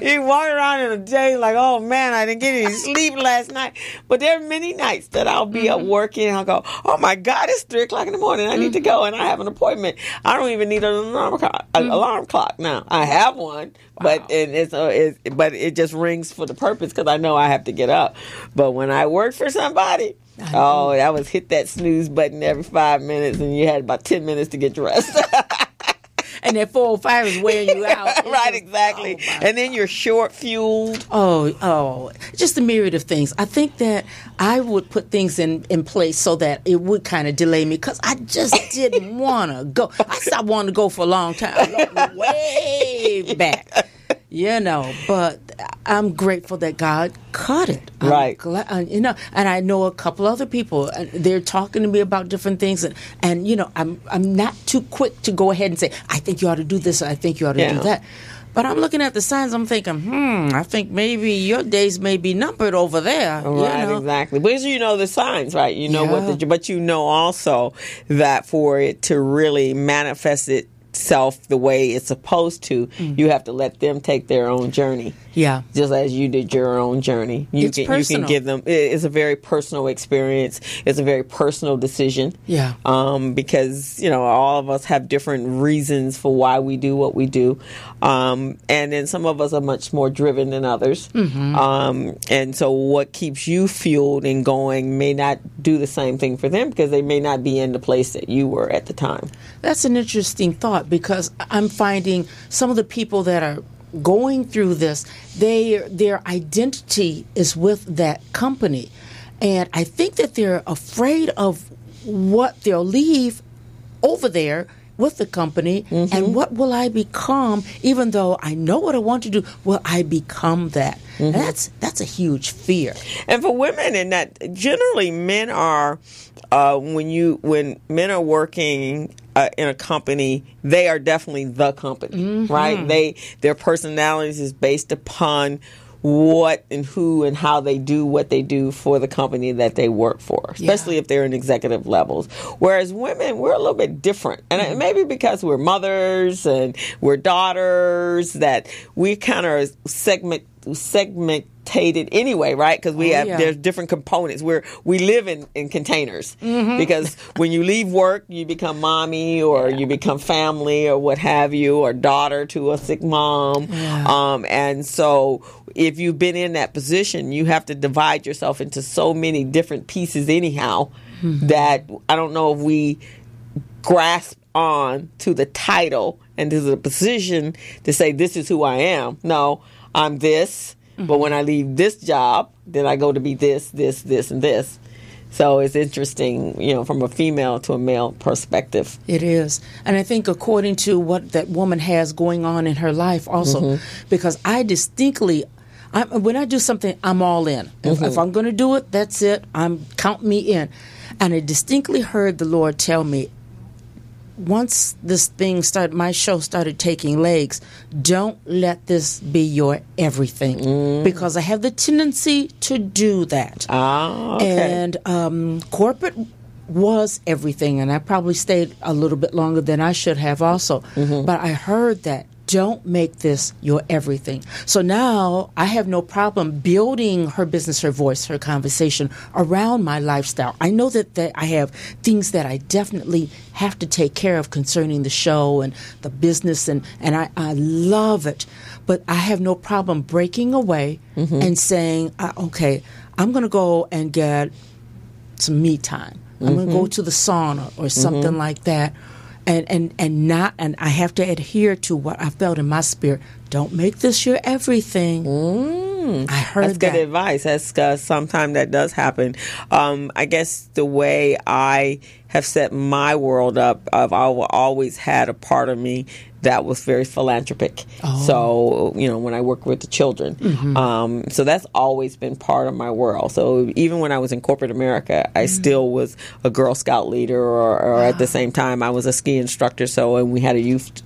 You walk around in a day like, oh man, I didn't get any sleep last night. But there are many nights that I'll be up working and I'll go, oh my God, it's 3 o'clock in the morning. I need to go and I have an appointment. I don't even need an alarm clock now. I have one, but it just rings for the purpose because I know I have to get up. But when I work for somebody, that was hit that snooze button every 5 minutes and you had about 10 minutes to get dressed. And that 405 is wearing you out. Right, exactly. And then you're short fueled. Oh, just a myriad of things. I think that I would put things in place so that it would kind of delay me because I just didn't want to go. I stopped wanting to go for a long time, way back. You know, but I'm grateful that God caught it. Right. And I know a couple other people, and they're talking to me about different things, and I'm not too quick to go ahead and say, I think you ought to do this, or I think you ought to do that. But I'm looking at the signs, I'm thinking, I think maybe your days may be numbered over there. Right, exactly. Because you know the signs, right? You know but you know also that for it to really manifest itself the way it's supposed to, you have to let them take their own journey. Yeah. Just as you did your own journey. You can give them, it's a very personal experience. It's a very personal decision. Yeah. Because, all of us have different reasons for why we do what we do. And then some of us are much more driven than others. And so what keeps you fueled and going may not do the same thing for them because they may not be in the place that you were at the time. That's an interesting thought because I'm finding some of the people that are going through this, their identity is with that company. And I think that they're afraid of what they'll leave over there with the company and what will I become, even though I know what I want to do, will I become that? That's a huge fear. And for women, and that generally men are, when men are working in a company, they are definitely the company, right? Their personalities is based upon what and who and how they do what they do for the company that they work for, especially if they're in executive levels. Whereas women, we're a little bit different. And maybe because we're mothers and we're daughters that we kind of segmentated anyway, right? Because there's different components where we live in containers. Because when you leave work, you become mommy or you become family or what have you, or daughter to a sick mom. And so if you've been in that position, you have to divide yourself into so many different pieces anyhow that I don't know if we grasp on to the title into the position to say, this is who I am. No, I'm this. But when I leave this job, then I go to be this, this, this, and this. So it's interesting, from a female to a male perspective. It is. And I think according to what that woman has going on in her life also, because I distinctly, when I do something, I'm all in. If I'm going to do it, that's it. Count me in. And I distinctly heard the Lord tell me, once my show started taking legs, don't let this be your everything. Because I have the tendency to do that. Okay. And corporate was everything, and I probably stayed a little bit longer than I should have also. But I heard that. Don't make this your everything. So now I have no problem building her business, her voice, her conversation around my lifestyle. I know that I have things that I definitely have to take care of concerning the show and the business, and I love it. But I have no problem breaking away and saying, okay, I'm going to go and get some me time. I'm going to go to the sauna or something like that. And I have to adhere to what I felt in my spirit. Don't make this your everything. I heard That's good advice. That's sometimes that does happen. I guess the way I have set my world up, I've always had a part of me that was very philanthropic. So, when I work with the children. So that's always been part of my world. So even when I was in corporate America, I still was a Girl Scout leader, or at the same time, I was a ski instructor. And we had a youth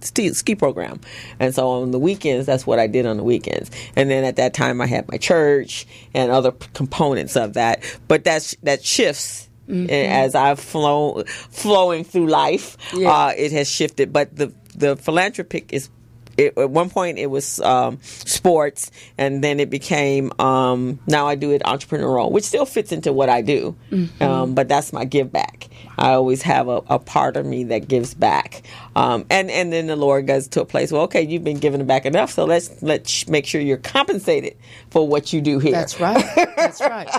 ski program. And so on the weekends, that's what I did on the weekends. And then at that time, I had my church and other components of that. But that shifts. As I've flowing through life, it has shifted. But the philanthropic is, at one point it was sports, and then it became, now I do it entrepreneurial, which still fits into what I do. But that's my give back. I always have a part of me that gives back. And then the Lord goes to a place, well, okay, you've been giving back enough, so let's make sure you're compensated for what you do here. That's right. That's right.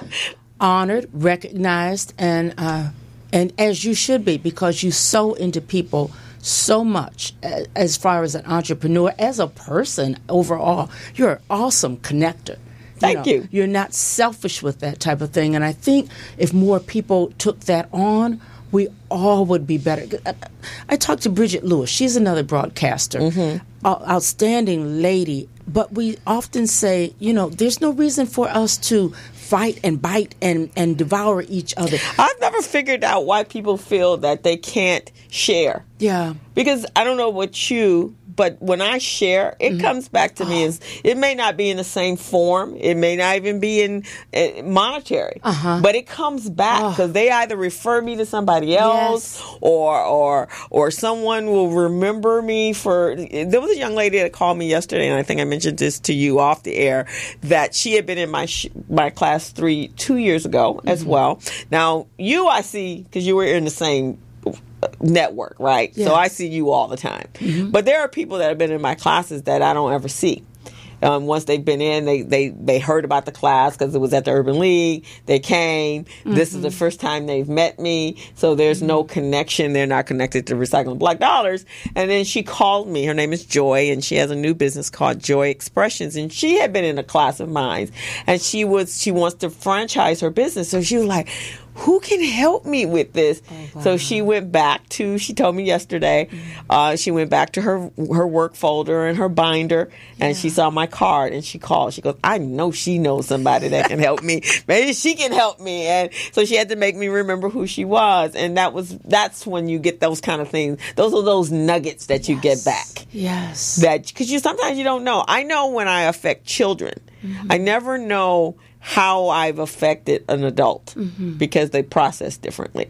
Honored, recognized, and as you should be, because you sow into people so much as far as an entrepreneur, as a person overall. You're an awesome connector. Thank you. You're not selfish with that type of thing. And I think if more people took that on, we all would be better. I talked to Bridget Lewis. She's another broadcaster, outstanding lady. But we often say, there's no reason for us to fight and bite and devour each other. I've never figured out why people feel that they can't share. Yeah. Because I don't know what but when I share, it comes back to me as, it may not be in the same form. It may not even be in monetary, but it comes back because they either refer me to somebody else or someone will remember me there was a young lady that called me yesterday, and I think I mentioned this to you off the air, that she had been in my class 2 years ago as well. Now, I see, because you were in the same network, right? Yes. So I see you all the time. But there are people that have been in my classes that I don't ever see. Once they've been in, they heard about the class because it was at the Urban League. They came. This is the first time they've met me. So there's no connection. They're not connected to Recycling Black Dollars. And then she called me. Her name is Joy, and she has a new business called Joy Expressions. And she had been in a class of mine, and she wants to franchise her business. So she was like, who can help me with this? Wow. So she went back she told me yesterday, she went back to her work folder and her binder, and she saw my card, and she called. She goes, I know she knows somebody that can help me. Maybe she can help me. And so she had to make me remember who she was. And that's when you get those kind of things. Those are those nuggets that you get back. Yes. Because sometimes you don't know. I know when I affect children. I never know how I've affected an adult because they process differently.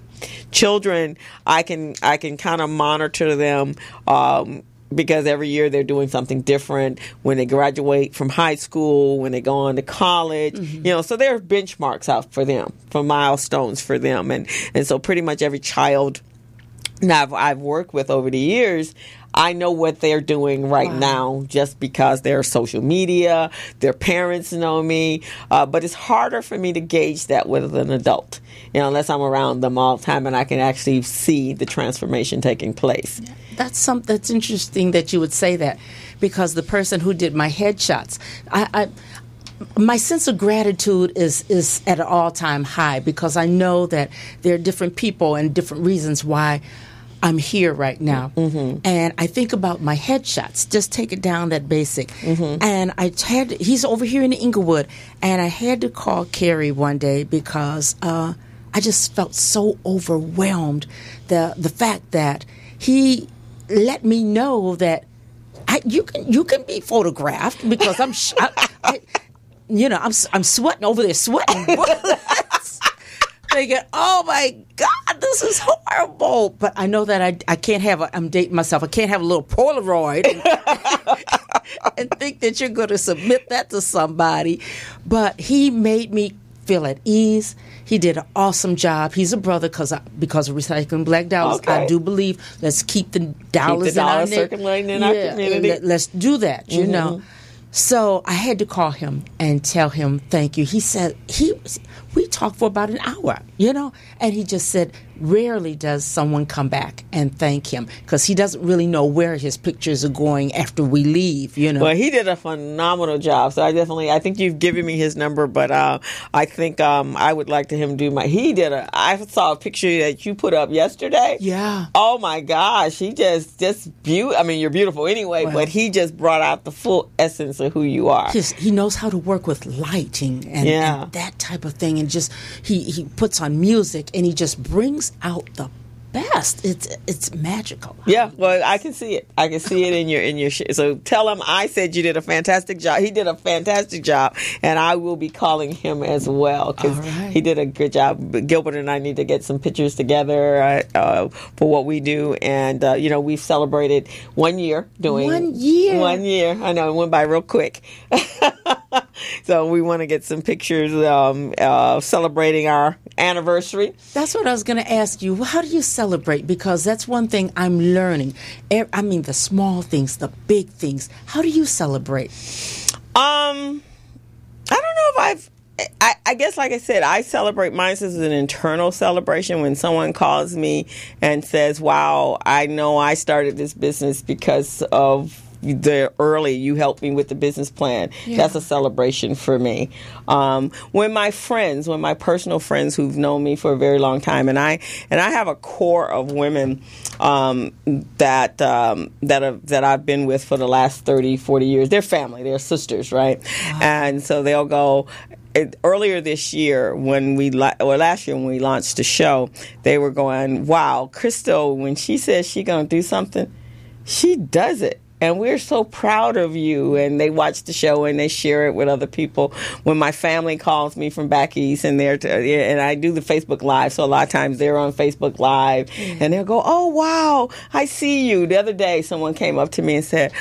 Children, I can kind of monitor them because every year they're doing something different. When they graduate from high school, when they go on to college, so there are benchmarks out for them, for milestones for them, and so pretty much every child that I've worked with over the years, I know what they're doing right now just because they're social media, their parents know me, but it's harder for me to gauge that with an adult, unless I'm around them all the time and I can actually see the transformation taking place. That's interesting that you would say that, because the person who did my headshots, my sense of gratitude is at an all-time high, because I know that there are different people and different reasons why I'm here right now. Mm-hmm. And I think about my headshots, just take it down that basic. Mm-hmm. And he's over here in Inglewood, and I had to call Carrie one day because I just felt so overwhelmed. The fact that he let me know that you can be photographed, because I'm sweating over there, sweating. Thinking, oh my God, this is horrible. But I know that I can't have I'm dating myself. I can't have a little Polaroid and think that you're going to submit that to somebody. But he made me feel at ease. He did an awesome job. He's a brother because of Recycling Black Dollars. Okay. I do believe let's keep the dollars circulating in our community. Let's do that, you know. So I had to call him and tell him thank you. He said we talked for about an hour, and he just said rarely does someone come back and thank him, because he doesn't really know where his pictures are going after we leave, Well, he did a phenomenal job. So I think you've given me his number, but I think I would like to him do I saw a picture that you put up yesterday. Yeah. Oh my gosh. He just beautiful. I mean, you're beautiful anyway, but he just brought out the full essence of who you are. He knows how to work with lighting and that type of thing. And just, he puts on music and he just brings out the best. It's magical. Yeah, well, I can see it. I can see it in your so tell him I said you did a fantastic job. He did a fantastic job, and I will be calling him as well, because he did a good job. Gilbert and I need to get some pictures together for what we do, and we've celebrated 1 year doing 1 year. 1 year. I know it went by real quick. So we want to get some pictures celebrating our anniversary. That's what I was going to ask you. How do you celebrate? Because that's one thing I'm learning. I mean, the small things, the big things. How do you celebrate? I don't know if I guess, like I said, I celebrate mine as an internal celebration. When someone calls me and says, wow, I know I started this business because of you helped me with the business plan. Yeah. That's a celebration for me. When my personal friends who've known me for a very long time, and I have a core of women that I've been with for the last 30, 40 years. They're family, they're sisters, right? Wow. And so they'll go. Earlier this year, last year when we launched the show, they were going, wow, Crystal, when she says she's going to do something, she does it. And we're so proud of you. And they watch the show and they share it with other people. When my family calls me from back east, and and I do the Facebook Live, so a lot of times they're on Facebook Live, and they'll go, oh, wow, I see you. The other day, someone came up to me and said,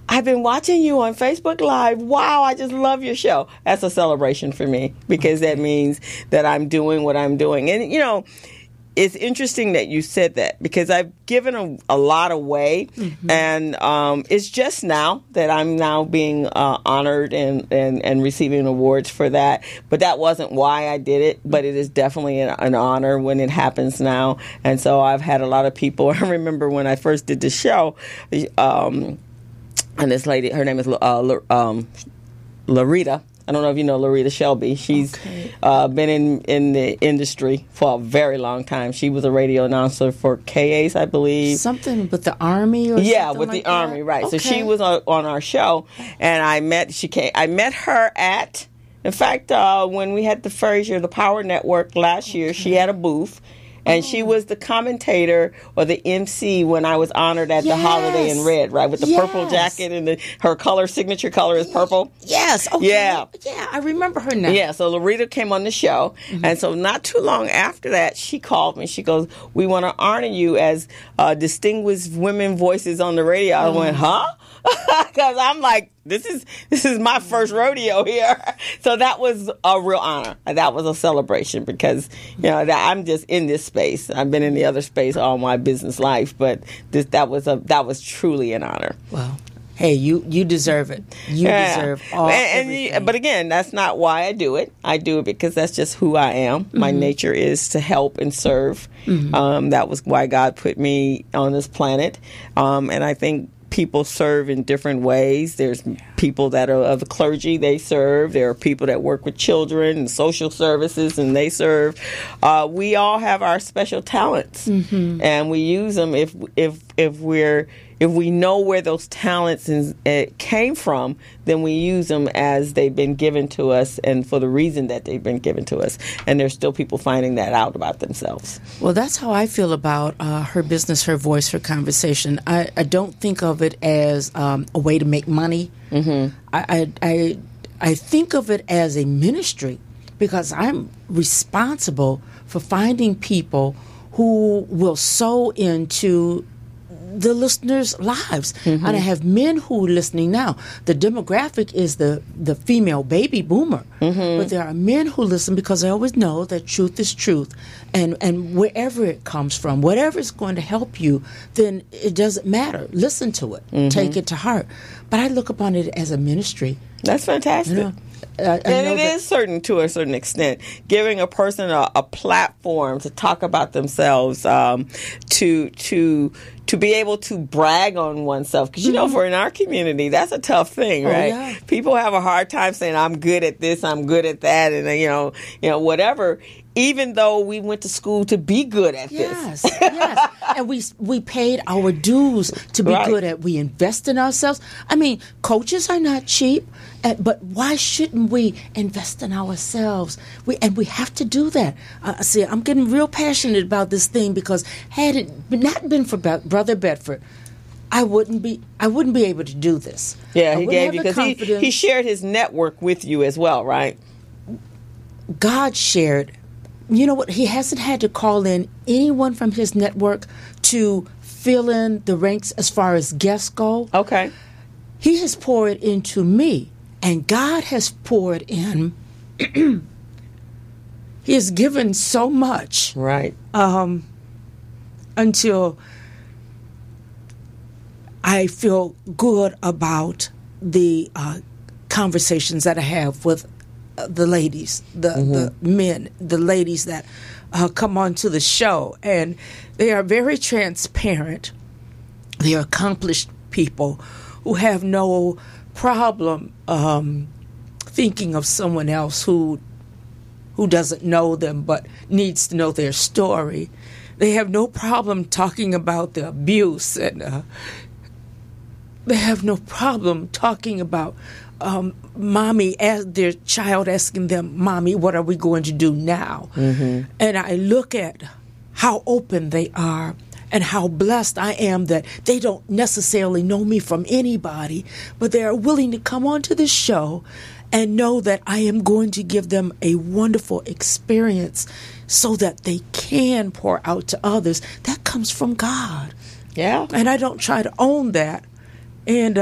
I've been watching you on Facebook Live. Wow, I just love your show. That's a celebration for me, because that means that I'm doing what I'm doing. And, it's interesting that you said that, because I've given a lot away, and it's just now that I'm now being honored and receiving awards for that. But that wasn't why I did it, but it is definitely an honor when it happens now. And so I've had a lot of people. I remember when I first did the show, and this lady, her name is Larita. I don't know if you know Larita Shelby. She's been in the industry for a very long time. She was a radio announcer for KACE, I believe. Something with the Army or something with like the Army, right. Okay. So she was on our show, and I met her at, in fact, when we had the Power Network last year, she had a booth. And she was the commentator or the MC when I was honored at the Holiday in Red, right? With the purple jacket, and her signature color is purple. Yes. Okay. Yeah. Yeah, I remember her now. Yeah, so Larita came on the show. And so not too long after that, she called me. She goes, we want to honor you as distinguished women voices on the radio. I went, huh? Because I'm like, this is my first rodeo here. So that was a real honor. That was a celebration, because, that I'm just in this space. I've been in the other space all my business life, but that was truly an honor. Well, hey, you deserve it. You deserve all everything. But again, that's not why I do it. I do it because that's just who I am. My nature is to help and serve. That was why God put me on this planet. And I think people serve in different ways. There's people that are of the clergy, they serve. There are people that work with children and social services, and they serve. We all have our special talents, and we use them if we know where those talents came from, then we use them as they've been given to us and for the reason that they've been given to us. And there's still people finding that out about themselves. Well, that's how I feel about Her Business, Her Voice, Her Conversation. I don't think of it as a way to make money. I think of it as a ministry because I'm responsible for finding people who will sow into the listeners' lives. And I have men who are listening now. The demographic is the female baby boomer. But there are men who listen because they always know that truth is truth. And wherever it comes from, whatever is going to help you, then it doesn't matter. Listen to it. Take it to heart. But I look upon it as a ministry. That's fantastic. You know, and it is certain to a certain extent, giving a person a platform to talk about themselves, to be able to brag on oneself. Because, you know, for in our community, that's a tough thing, right? Yeah. People have a hard time saying, I'm good at this, I'm good at that, and, you know, whatever. Even though we went to school to be good at this. Yes. And we paid our dues to be good at. We invest in ourselves. I mean, coaches are not cheap, but why shouldn't we invest in ourselves? We have to do that. See, I'm getting real passionate about this thing because had it not been for Brother Bedford, I wouldn't be able to do this. Yeah, he gave you because he shared his network with you as well, right? God shared. You know what? He hasn't had to call in anyone from his network to fill in the ranks as far as guests go. Okay. He has poured into me, and God has poured in. He has given so much. Right. Until I feel good about the conversations that I have with the ladies, the men, the ladies that come onto the show, and they are very transparent. They are accomplished people who have no problem thinking of someone else who doesn't know them but needs to know their story. They have no problem talking about the abuse, and they have no problem talking about mommy, as their child asking them, Mommy, what are we going to do now? And I look at how open they are and how blessed I am that they don't necessarily know me from anybody, but they are willing to come onto this show and know that I am going to give them a wonderful experience so that they can pour out to others. That comes from God. Yeah. And I don't try to own that. And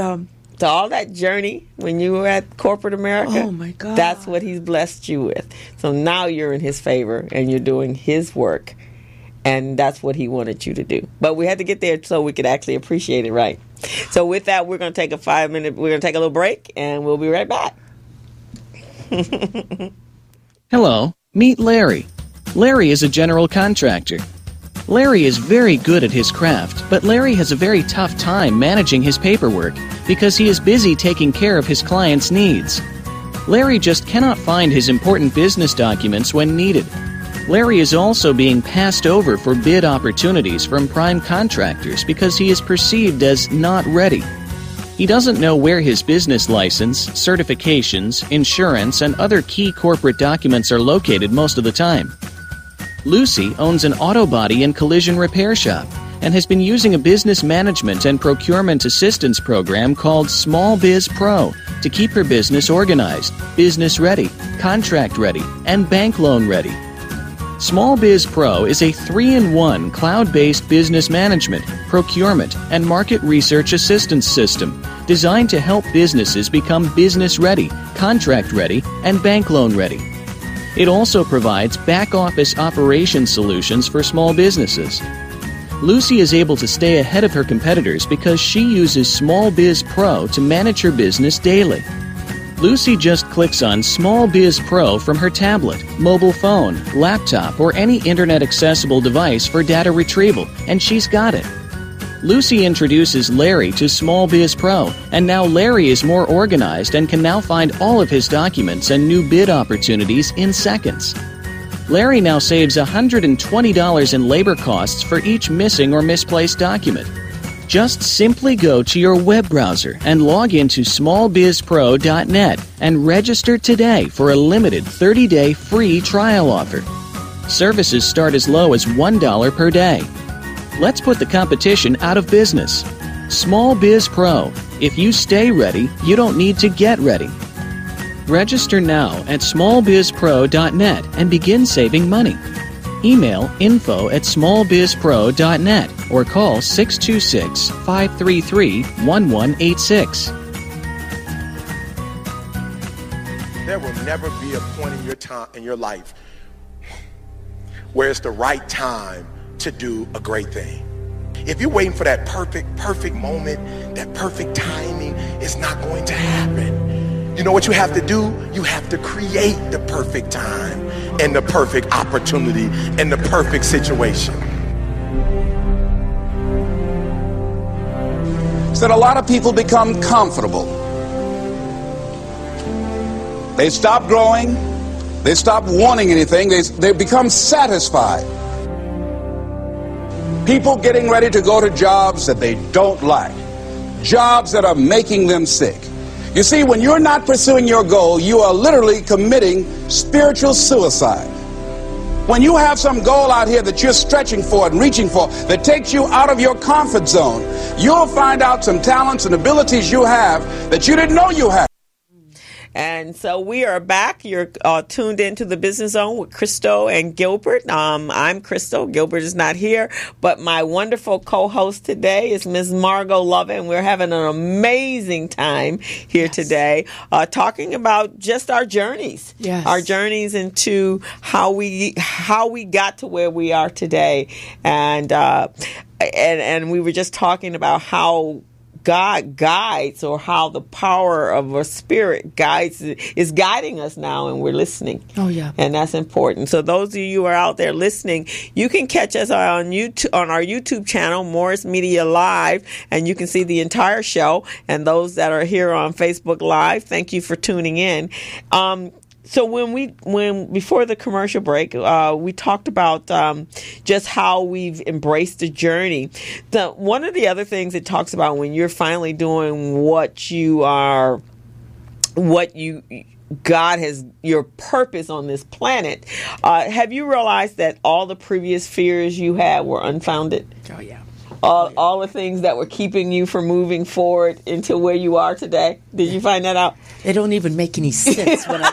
so all that journey when you were at corporate America, oh my God, that's what he's blessed you with. So now you're in his favor and you're doing his work, and that's what he wanted you to do. But we had to get there so we could actually appreciate it, right? So with that, we're going to take a 5-minute, we're going to take a little break, and we'll be right back. Hello, meet Larry. Larry is a general contractor. Larry is very good at his craft, but Larry has a very tough time managing his paperwork because he is busy taking care of his clients' needs. Larry just cannot find his important business documents when needed. Larry is also being passed over for bid opportunities from prime contractors because he is perceived as not ready. He doesn't know where his business license, certifications, insurance, and other key corporate documents are located most of the time. Lucy owns an auto body and collision repair shop and has been using a business management and procurement assistance program called Small Biz Pro to keep her business organized, business ready, contract ready, and bank loan ready. Small Biz Pro is a 3-in-1 cloud-based business management, procurement, and market research assistance system designed to help businesses become business ready, contract ready, and bank loan ready. It also provides back-office operation solutions for small businesses. Lucy is able to stay ahead of her competitors because she uses Small Biz Pro to manage her business daily. Lucy just clicks on Small Biz Pro from her tablet, mobile phone, laptop, or any internet-accessible device for data retrieval, and she's got it. Lucy introduces Larry to Small Biz Pro, and now Larry is more organized and can now find all of his documents and new bid opportunities in seconds. Larry now saves $120 in labor costs for each missing or misplaced document. Just simply go to your web browser and log into smallbizpro.net and register today for a limited 30-day free trial offer. Services start as low as $1 per day. Let's put the competition out of business. Small Biz Pro. If you stay ready, you don't need to get ready. Register now at smallbizpro.net and begin saving money. Email info@smallbizpro.net or call 626-533-1186. There will never be a point in your life where it's the right time to do a great thing. If you're waiting for that perfect moment, that perfect timing, it's not going to happen. You know what you have to do? You have to create the perfect time and the perfect opportunity and the perfect situation. So that a lot of people become comfortable. They stop growing. They stop wanting anything. They become satisfied. People getting ready to go to jobs that they don't like. Jobs that are making them sick. You see, when you're not pursuing your goal, you are literally committing spiritual suicide. When you have some goal out here that you're stretching for and reaching for that takes you out of your comfort zone, you'll find out some talents and abilities you have that you didn't know you had. And so we are back. You're tuned into the Business Zone with Crystal and Gilbert. I'm Crystal. Gilbert is not here, but my wonderful co-host today is Ms. Margot Lovett, and we're having an amazing time here today, talking about just our journeys, our journeys into how we got to where we are today, and we were just talking about how God guides, or how the power of a spirit is guiding us now, and we're listening. Oh yeah, and that's important. So those of you who are out there listening, you can catch us on YouTube, on our YouTube channel, Morris Media Live, and you can see the entire show. And those that are here on Facebook Live, thank you for tuning in. So when before the commercial break, we talked about just how we've embraced the journey. One of the other things it talks about when you're finally doing God has your purpose on this planet. Have you realized that all the previous fears you had were unfounded? Oh yeah. All the things that were keeping you from moving forward into where you are today. Did you find that out? They don't even make any sense when I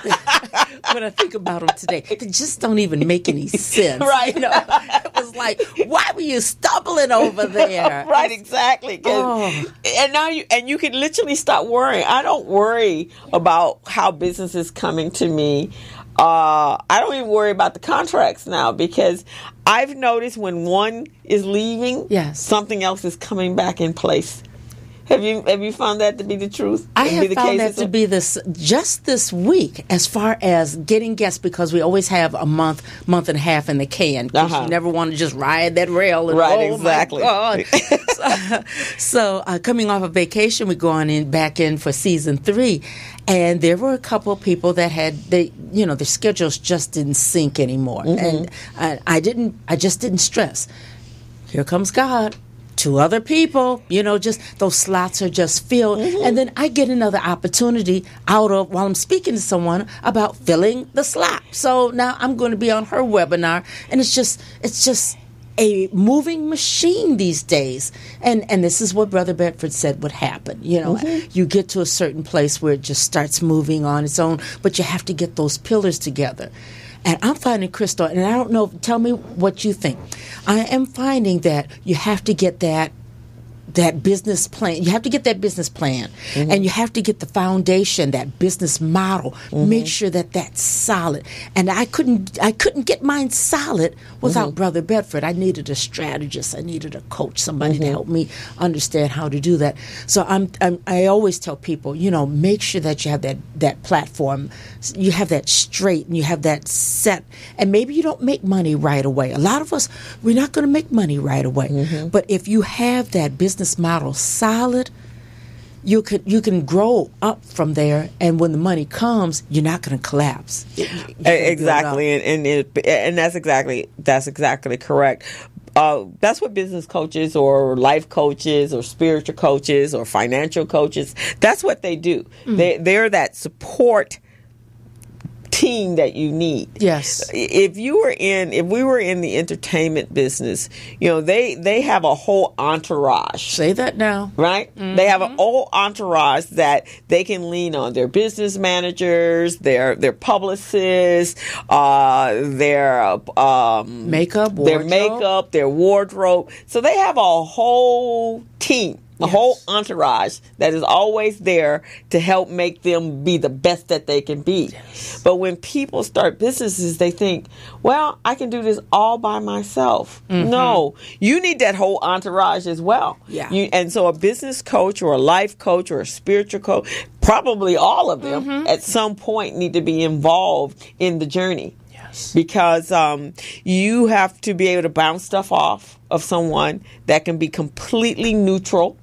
think about them today. They just don't even make any sense. Right. You know, it was like, why were you stumbling over there? Right, exactly. And now you can literally stop worrying. I don't worry about how business is coming to me. I don't even worry about the contracts now, because I've noticed when one is leaving, something else is coming back in place. Have you found that to be the truth? I have found that to be just this week, as far as getting guests, because we always have a month and a half in the can, because you never want to just ride that rail. And, exactly. My God. So coming off of vacation, we go back in for season 3, and there were a couple of people that had their schedules just didn't sync anymore, and I just didn't stress. Here comes God. 2 other people, just those slots are just filled. And then I get another opportunity while I'm speaking to someone about filling the slot. So now I'm going to be on her webinar, and it's just a moving machine these days. And this is what Brother Bedford said would happen. You get to a certain place where it just starts moving on its own, but you have to get those pillars together. And I'm finding, Crystal, and I don't know, tell me what you think. I am finding that you have to get that that business plan. You have to get that business plan, and you have to get the foundation, that business model. Make sure that that's solid. And I couldn't get mine solid without Brother Bedford. I needed a strategist. I needed a coach, somebody to help me understand how to do that. So I always tell people, make sure that you have that platform, you have that straight, and you have that set. And maybe you don't make money right away. A lot of us, we're not going to make money right away. But if you have that business model solid, you can grow up from there, and when the money comes, you're not going to collapse. Exactly, and that's exactly correct. That's what business coaches or life coaches or spiritual coaches or financial coaches, that's what they do. They're that support team that you need. Yes. If we were in the entertainment business, they have a whole entourage. Say that now. Right? They have a whole entourage that they can lean on. Their business managers, their publicists, their makeup, their wardrobe. So they have a whole team. A whole entourage that is always there to help make them be the best that they can be. Yes. But when people start businesses, they think, well, I can do this all by myself. No, you need that whole entourage as well. Yeah. And so a business coach or a life coach or a spiritual coach, probably all of them at some point need to be involved in the journey. Because you have to be able to bounce stuff off of someone that can be completely neutral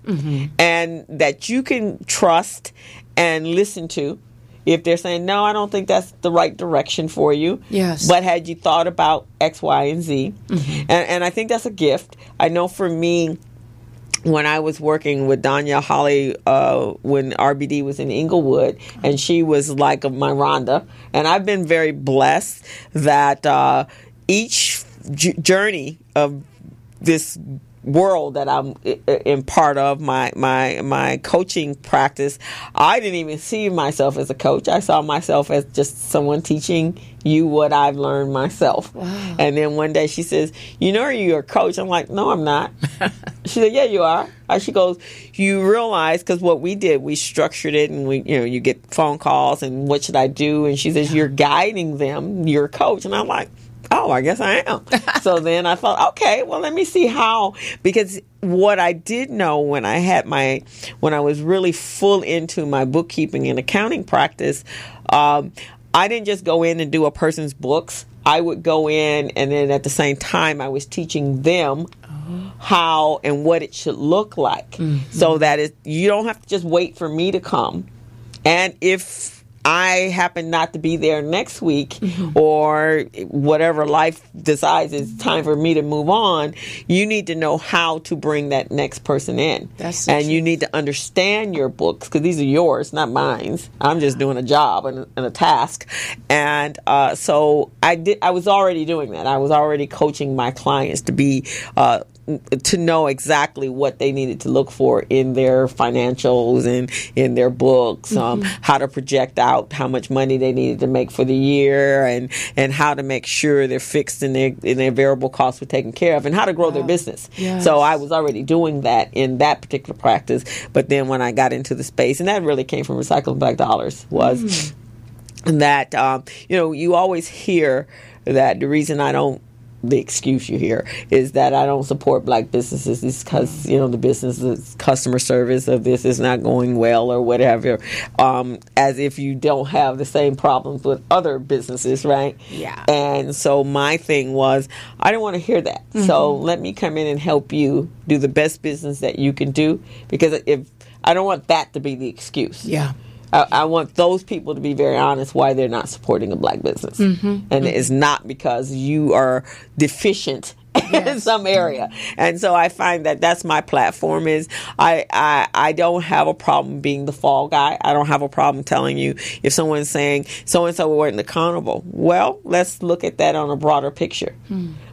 and that you can trust and listen to. If they're saying, no, I don't think that's the right direction for you. Yes. But had you thought about X, Y, and Z? And I think that's a gift. I know for me, when I was working with Danya Holly when RBD was in Inglewood, and she was like my Rhonda, and I've been very blessed that each journey of this world that I'm in part of, my coaching practice, I didn't even see myself as a coach. I saw myself as just someone teaching you what I've learned myself. Wow. And then one day she says, you're a coach. I'm like, no, I'm not. She said, yeah, you are. She goes, you realize, because what we did, we structured it, and you get phone calls and what should I do? And she says, you're guiding them. You're a coach. And I'm like, oh, I guess I am. So then I thought, okay, well, let me see how, because what I did know when I was really full into my bookkeeping and accounting practice, I didn't just go in and do a person's books. I would go in, and then at the same time, I was teaching them how and what it should look like, so that you don't have to just wait for me to come. And if I happen not to be there next week, or whatever life decides it's time for me to move on, you need to know how to bring that next person in. You need to understand your books, because these are yours, not mine. I'm just doing a job and a task. And so I was already doing that. I was already coaching my clients to be to know exactly what they needed to look for in their financials and in their books, how to project out how much money they needed to make for the year, and how to make sure they're fixed and their variable costs were taken care of, and how to grow their business. Yes. So I was already doing that in that particular practice. But then when I got into the space, and that really came from Recycling Black Dollars, was that, you always hear that the reason the excuse you hear is that I don't support black businesses is because, the business customer service of this is not going well or whatever, as if you don't have the same problems with other businesses, right? Yeah. And so my thing was, I didn't want to hear that. So let me come in and help you do the best business that you can do, because if I don't want that to be the excuse. Yeah. I want those people to be very honest why they're not supporting a black business. And it's not because you are deficient in some area. And so I find that that's my platform. Is I don't have a problem being the fall guy. I don't have a problem telling you if someone's saying so-and-so weren't accountable. Well, let's look at that on a broader picture.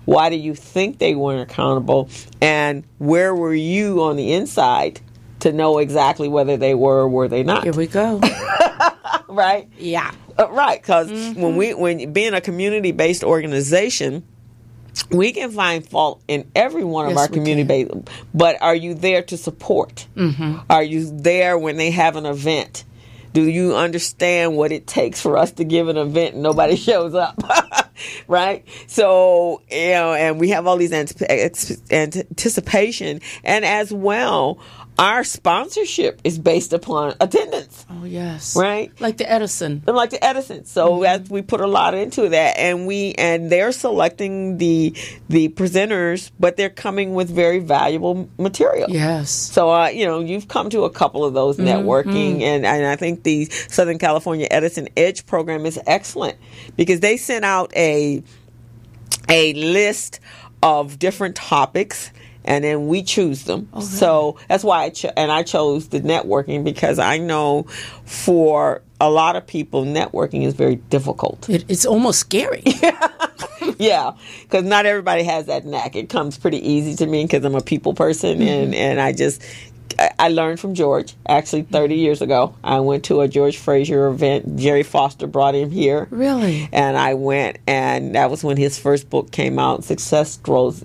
Why do you think they weren't accountable? And where were you on the inside to know exactly whether they were or were they not? Here we go. Right? Yeah. Right, because when being a community-based organization, we can find fault in every one of our community bases, but are you there to support? Are you there when they have an event? Do you understand what it takes for us to give an event and nobody shows up? Right? So, and we have all these anticipation, and as well, our sponsorship is based upon attendance. Oh, yes. Right? Like the Edison. So as we put a lot into that, and they're selecting the presenters, but they're coming with very valuable material. Yes. So, you've come to a couple of those networking, and I think the Southern California Edison Edge program is excellent because they sent out a list of different topics, and then we choose them. Okay. So that's why I chose the networking, because I know for a lot of people, networking is very difficult. It's almost scary. Yeah, because not everybody has that knack. It comes pretty easy to me because I'm a people person, and I learned from George. Actually, 30 years ago, I went to a George Frazier event. Jerry Foster brought him here. Really? And I went, and that was when his first book came out, Success Runs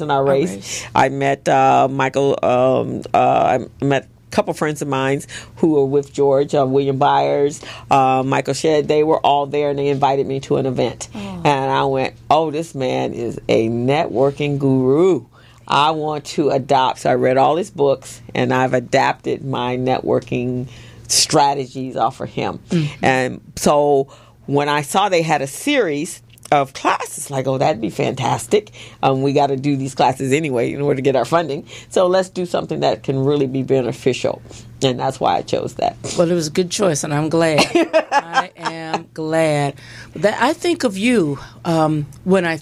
in Our Race. I met Michael. I met a couple friends of mine who were with George, William Byers, Michael Shedd. They were all there, and they invited me to an event. And I went, this man is a networking guru. I want to adopt. So I read all his books, and I've adapted my networking strategies off of him. And so when I saw they had a series of classes, like, that'd be fantastic. We got to do these classes anyway in order to get our funding. So let's do something that can really be beneficial. And that's why I chose that. Well, it was a good choice, and I'm glad. I am glad. I think of you when I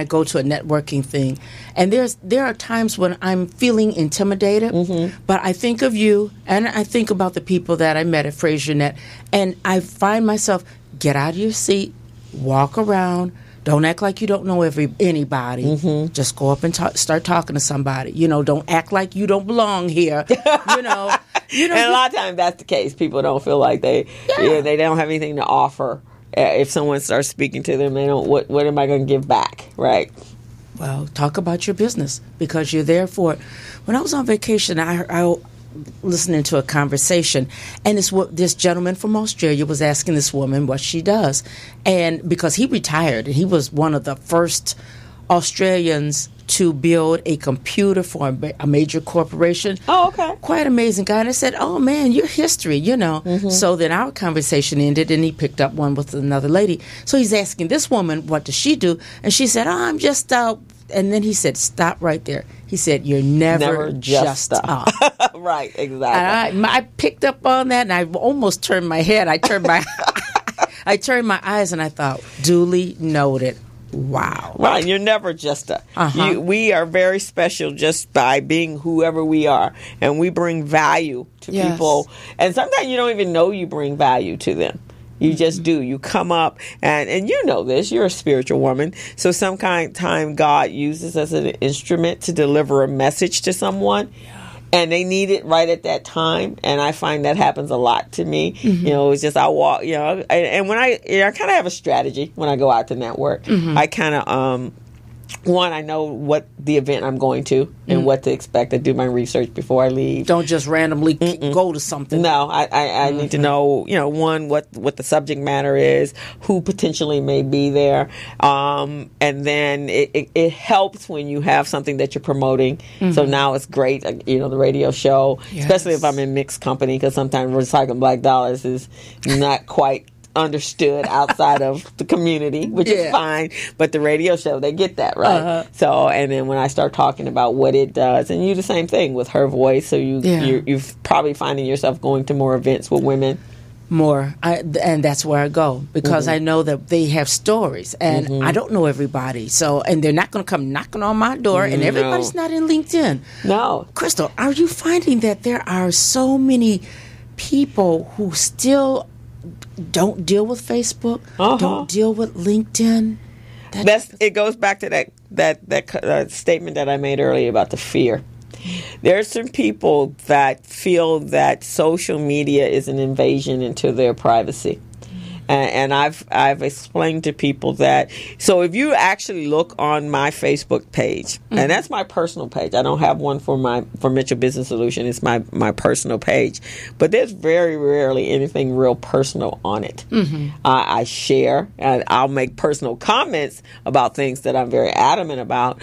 go to a networking thing, and there are times when I'm feeling intimidated, but I think of you, and I think about the people that I met at Frazier Net, and I find myself, get out of your seat, walk around. Don't act like you don't know anybody. Just go up and start talking to somebody. Don't act like you don't belong here. And a lot of times that's the case. People don't feel like they don't have anything to offer. If someone starts speaking to them, they don't. What am I going to give back? Right. Well, talk about your business because you're there for it. When I was on vacation, I listening to a conversation, and this gentleman from Australia was asking this woman what she does, and because he retired, and he was one of the first Australians to build a computer for a major corporation. Oh, okay. Quite amazing guy. And I said, oh, man, your history, So then our conversation ended, and he picked up one with another lady. So he's asking this woman, what does she do? And she said, I'm just out. And then he said, stop right there. He said, you're never just up. Right, exactly. And I picked up on that, and I almost turned my head. I turned my eyes, and I thought, duly noted. Wow. Right, you're never just a. We are very special just by being whoever we are, and we bring value to people. And sometimes you don't even know you bring value to them. You just do. You come up, and you know this. You're a spiritual woman. So some time God uses us as an instrument to deliver a message to someone. And they need it right at that time, and I find that happens a lot to me. It's just I walk, and when I kind of have a strategy when I go out to network. I kind of I know what the event I'm going to and what to expect. I do my research before I leave. Don't just randomly go to something. No, I need to know, one, what the subject matter is, who potentially may be there. And then it helps when you have something that you're promoting. So now it's great, the radio show, especially if I'm in mixed company, because sometimes Recycling Black Dollars is not quite understood outside of the community, which is fine, but the radio show, they get that, right? So, and then when I start talking about what it does, and you do the same thing with her voice, so you're probably finding yourself going to more events with women. And that's where I go, because I know that they have stories, and I don't know everybody, so, and they're not going to come knocking on my door, and everybody's not in LinkedIn. No. Crystal, are you finding that there are so many people who still don't deal with Facebook, don't deal with LinkedIn? It goes back to that statement that I made earlier about the fear. There's some people that feel that social media is an invasion into their privacy. And I've explained to people that. So if you actually look on my Facebook page, and that's my personal page. I don't have one for Mitchell Business Solution. It's my personal page. But there's very rarely anything real personal on it. I share, and I'll make personal comments about things that I'm very adamant about.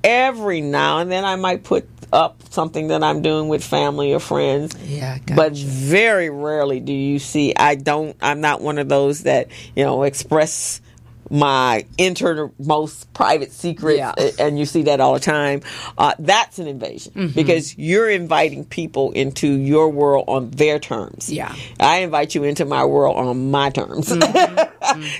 Every now and then I might put up something that I'm doing with family or friends. Yeah, gotcha. But very rarely do you see. I'm not one of those that, express my innermost private secrets, and you see that all the time. That's an invasion because you're inviting people into your world on their terms. Yeah, I invite you into my world on my terms.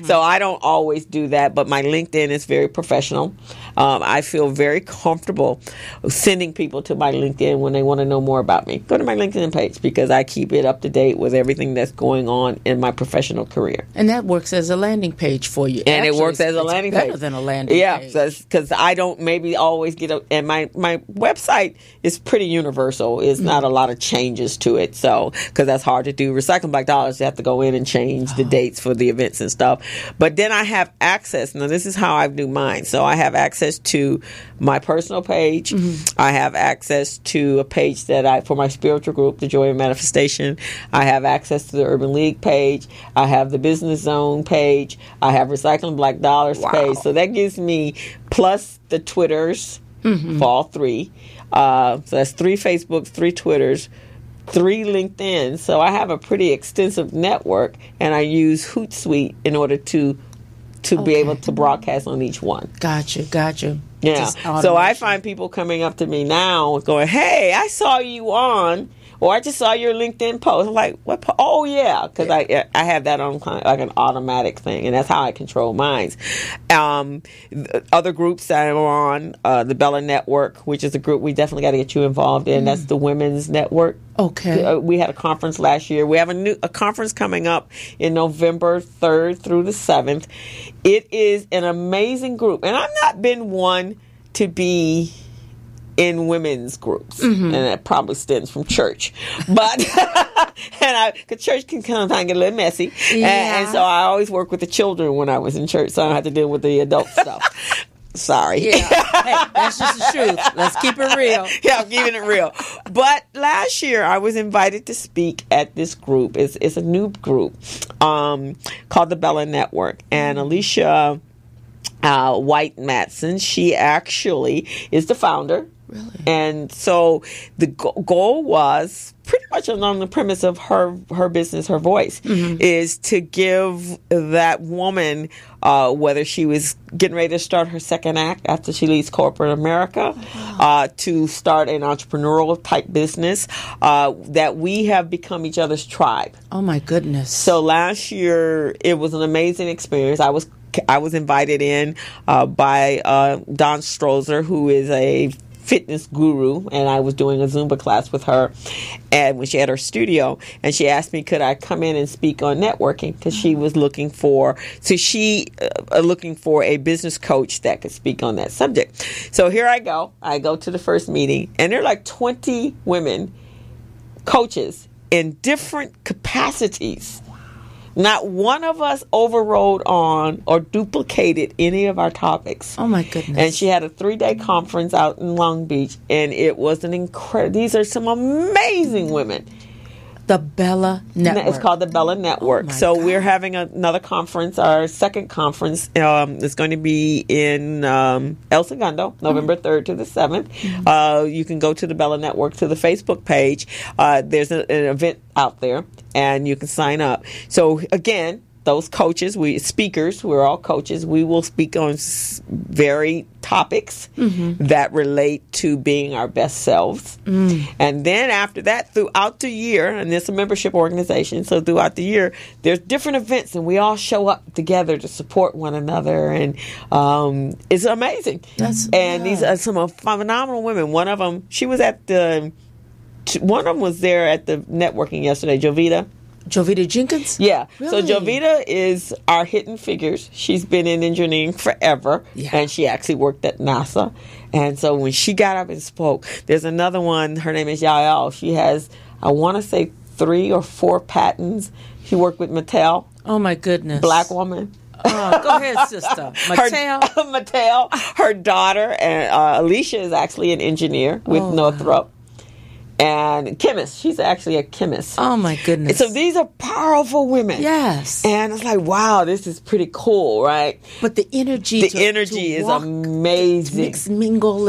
So I don't always do that, but my LinkedIn is very professional. I feel very comfortable sending people to my LinkedIn when they want to know more about me. Go to my LinkedIn page because I keep it up to date with everything that's going on in my professional career. And that works as a landing page for you. And actually, it works as a landing page. Better than a landing page. Yeah, because I don't maybe always get and my website is pretty universal. It's not a lot of changes to it, so because that's hard to do. Recycling Black Dollars, you have to go in and change the dates for the events and stuff. But then I have access. Now this is how I do mine. So I have access to my personal page. I have access to a page that for my spiritual group, the Joy of Manifestation. I have access to the Urban League page. I have the Business Zone page. I have Recycling Black Dollars page. So that gives me plus the Twitters for all three. So that's 3 Facebooks, 3 Twitters, 3 LinkedIn. So I have a pretty extensive network, and I use Hootsuite in order to be able to broadcast on each one. Gotcha. Yeah. So I find people coming up to me now going, "Hey, I saw you on," or "I just saw your LinkedIn post." I'm like, "What? Oh, yeah," because I have that on like an automatic thing, and that's how I control mine. Other groups that I'm on, the Bella Network, which is a group we definitely got to get you involved in. That's the Women's Network. Okay. We had a conference last year. We have a conference coming up in November 3rd through the 7th. It is an amazing group, and I've not been one to be in women's groups, and that probably stems from church, but because church can sometimes get a little messy, and so I always work with the children when I was in church, so I don't have to deal with the adult stuff. Sorry. Yeah. Hey, that's just the truth. Let's keep it real. Yeah, I'm keeping it real. But last year, I was invited to speak at this group. It's a new group called the Bella Network. And Alicia White Matson, she actually is the founder. Really? And so the goal was pretty much on the premise of her business, her voice, is to give that woman, whether she was getting ready to start her second act after she leaves corporate America, to start an entrepreneurial type business, that we have become each other's tribe. Oh my goodness. So last year, it was an amazing experience. I was invited in by Dawn Strozer, who is a fitness guru, and I was doing a Zumba class with her, and when she had her studio, and she asked me could I come in and speak on networking, because she was looking for a business coach that could speak on that subject. So here I go to the first meeting, and there are like 20 women coaches in different capacities. Not one of us overrode on or duplicated any of our topics. Oh, my goodness. And she had a 3-day conference out in Long Beach, and it was an incredible... These are some amazing women. The Bella Network. It's called the Bella Network. Oh, so we're having another conference. Our second conference is going to be in El Segundo, November 3rd to the 7th. You can go to the Bella Network, to the Facebook page. There's an event out there, and you can sign up. So, again, those coaches, we're all coaches. We will speak on varied topics that relate to being our best selves. And then after that, throughout the year, and it's a membership organization, so throughout the year, there's different events, and we all show up together to support one another, and it's amazing. These are some phenomenal women. One of them, was there at the networking yesterday, Jovita Jenkins? Yeah. Really? So Jovita is our Hidden Figures. She's been in engineering forever, and she actually worked at NASA. And so when she got up and spoke, there's another one, her name is Yael. She has, I want to say, 3 or 4 patents. She worked with Mattel. Oh, my goodness. Black woman. Oh, go ahead, sister. Mattel. Her daughter, and Alicia is actually an engineer with Northrop. And chemist. She's actually a chemist. Oh, my goodness. So these are powerful women. Yes. And it's like, wow, this is pretty cool, right? But the energy is walk, amazing. To mix, mingle,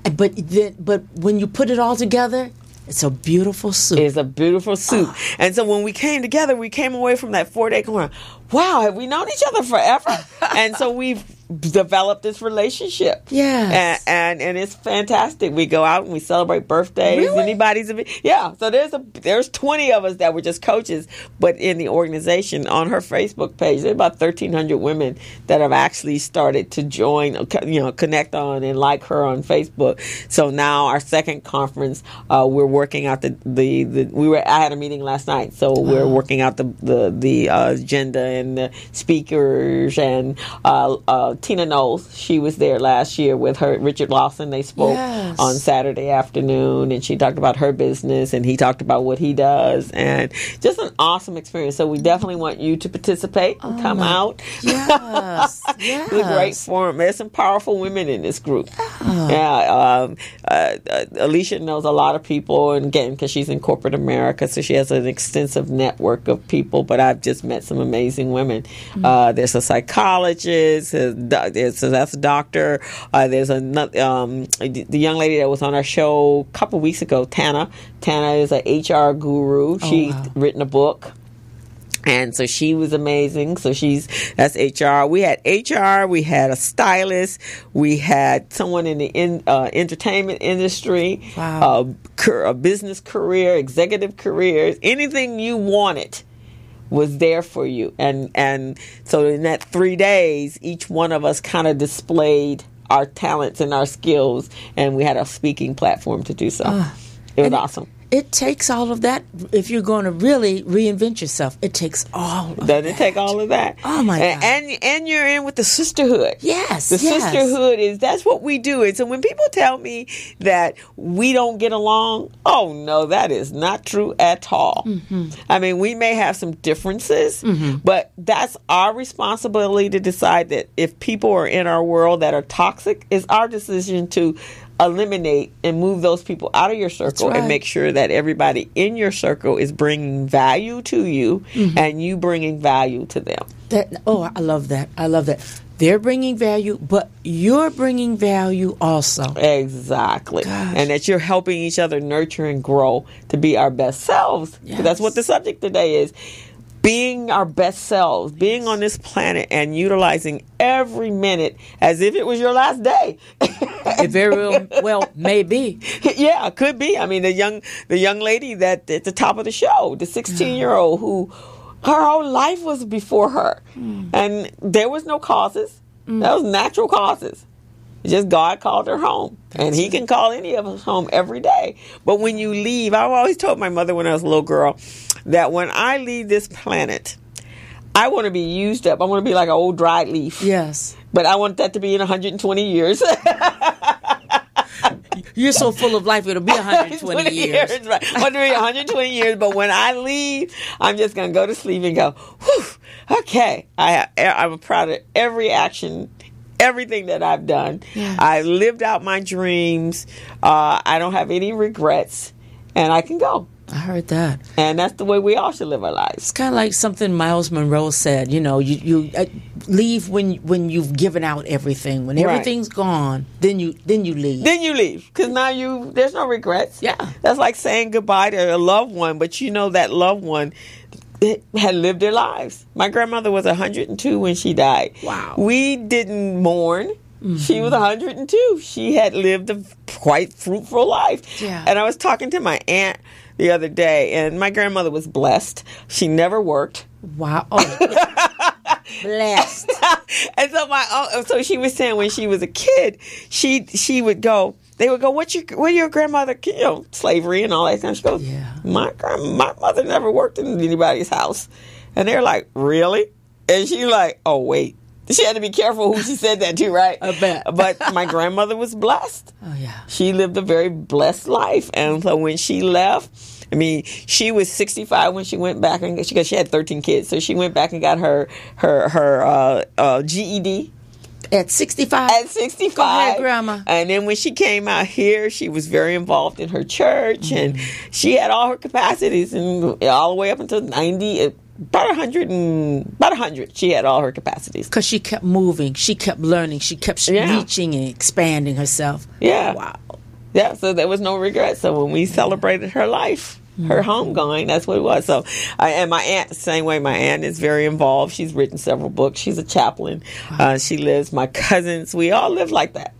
but when you put it all together, it's a beautiful soup. It's a beautiful soup. Oh. And so when we came together, we came away from that 4-day going, wow, have we known each other forever? And so we've developed this relationship. Yes. And it's fantastic. We go out and we celebrate birthdays. Really? Yeah. So there's 20 of us that were just coaches, but in the organization on her Facebook page, there's about 1,300 women that have actually started to join, connect on and like her on Facebook. So now our second conference, we're working out I had a meeting last night, so we're working out the agenda and the speakers, and Tina Knowles, she was there last year with her Richard Lawson. They spoke on Saturday afternoon, and she talked about her business, and he talked about what he does, and just an awesome experience. So we definitely want you to participate and come out. Yes, It's a great forum. There's some powerful women in this group. Alicia knows a lot of people, and again, because she's in corporate America, so she has an extensive network of people, but I've just met some amazing women. There's a psychologist, that's a doctor. There's the young lady that was on our show a couple weeks ago, Tana. Tana is an HR guru. She's written a book. And so she was amazing. So that's HR. We had HR. We had a stylist. We had someone in the entertainment industry. Wow. A business career, executive careers, anything you wanted was there for you. And so in that 3 days, each one of us kind of displayed our talents and our skills, and we had a speaking platform to do so. It was awesome. It takes all of that. If you're going to really reinvent yourself, it takes all of that. Doesn't it take all of that? Oh, my God. And you're in with the sisterhood. Yes, The sisterhood that's what we do. And so when people tell me that we don't get along, oh, no, that is not true at all. Mm-hmm. I mean, we may have some differences, but that's our responsibility to decide that if people are in our world that are toxic, it's our decision to eliminate and move those people out of your circle and make sure that everybody in your circle is bringing value to you and you bringing value to them. I love that. I love that. They're bringing value, but you're bringing value also. Exactly. Gosh. And that you're helping each other nurture and grow to be our best selves. Yes. That's what the subject today is. Being our best selves, being on this planet and utilizing every minute as if it was your last day. It very well may be. Yeah, it could be. I mean, the young lady that at the top of the show, the 16-year-old who her whole life was before her. And there was no causes. That was natural causes. Just God called her home. And he can call any of us home every day. But when you leave, I've always told my mother when I was a little girl that when I leave this planet, I want to be used up. I want to be like an old dried leaf. Yes. But I want that to be in 120 years. You're so full of life, it'll be 120 years. Right. I want to be 120 years, but when I leave, I'm just going to go to sleep and go, whew, okay. I'm proud of every action, everything that I've done. Yes. I lived out my dreams. I don't have any regrets, and I can go. I heard that. And that's the way we all should live our lives. It's kind of like something Miles Monroe said. You know, you leave when you've given out everything. When everything's gone, then you leave. Then you leave because now there's no regrets. Yeah, that's like saying goodbye to a loved one, but you know that loved one had lived their lives. My grandmother was 102 when she died. Wow. We didn't mourn. Mm-hmm. She was 102. She had lived a quite fruitful life. Yeah. And I was talking to my aunt the other day, and my grandmother was blessed. She never worked. Wow. Oh, blessed. And so she was saying when she was a kid, she would go. They would go, "What your grandmother? Slavery and all that kind of stuff." She goes, "Yeah, my mother never worked in anybody's house," and they're like, "Really?" And she's like, "Oh wait." She had to be careful who she said that to, right? I bet. But my grandmother was blessed. Oh, yeah. She lived a very blessed life. And so when she left, I mean, she was 65 when she went back, and because she had 13 kids, so she went back and got her GED. At 65? At 65. Go ahead, Grandma. And then when she came out here, she was very involved in her church, and she had all her capacities, and all the way up until 90, about 100. She had all her capacities. Because she kept moving, she kept learning, she kept reaching and expanding herself. Yeah. Wow. Yeah, so there was no regret. So when we celebrated her life, her homegoing, that's what it was. So, and my aunt, the same way, my aunt is very involved. She's written several books. She's a chaplain. She lives, my cousins, we all live like that.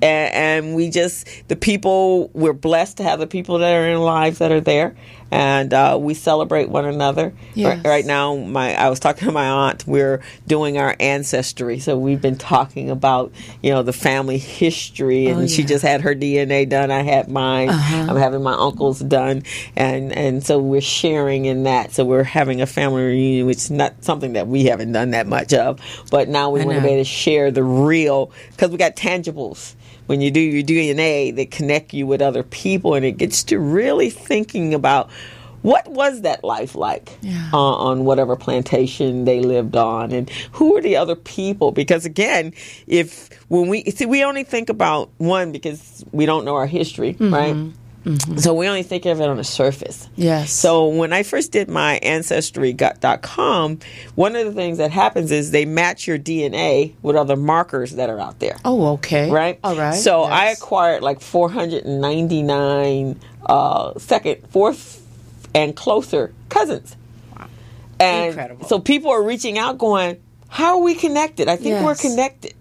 And we just, the people, we're blessed to have the people that are in our lives that are there. And we celebrate one another. Yes. Right now, I was talking to my aunt. We're doing our ancestry, so we've been talking about the family history. And she just had her DNA done. I had mine. I'm having my uncle's done, and so we're sharing in that. So we're having a family reunion, which is not something that we haven't done that much of. But now we want to be able to share the real, because we got tangibles. When you do your DNA, they connect you with other people, and it gets to really thinking about what was that life like on whatever plantation they lived on, and who are the other people? Because again, when we only think about one because we don't know our history, right? So we only think of it on the surface. Yes. So when I first did my Ancestry.com, one of the things that happens is they match your DNA with other markers that are out there. Oh, okay. Right? All right. So I acquired like 499 second, fourth, and closer cousins. Wow. And incredible. So people are reaching out going, how are we connected? I think we're connected.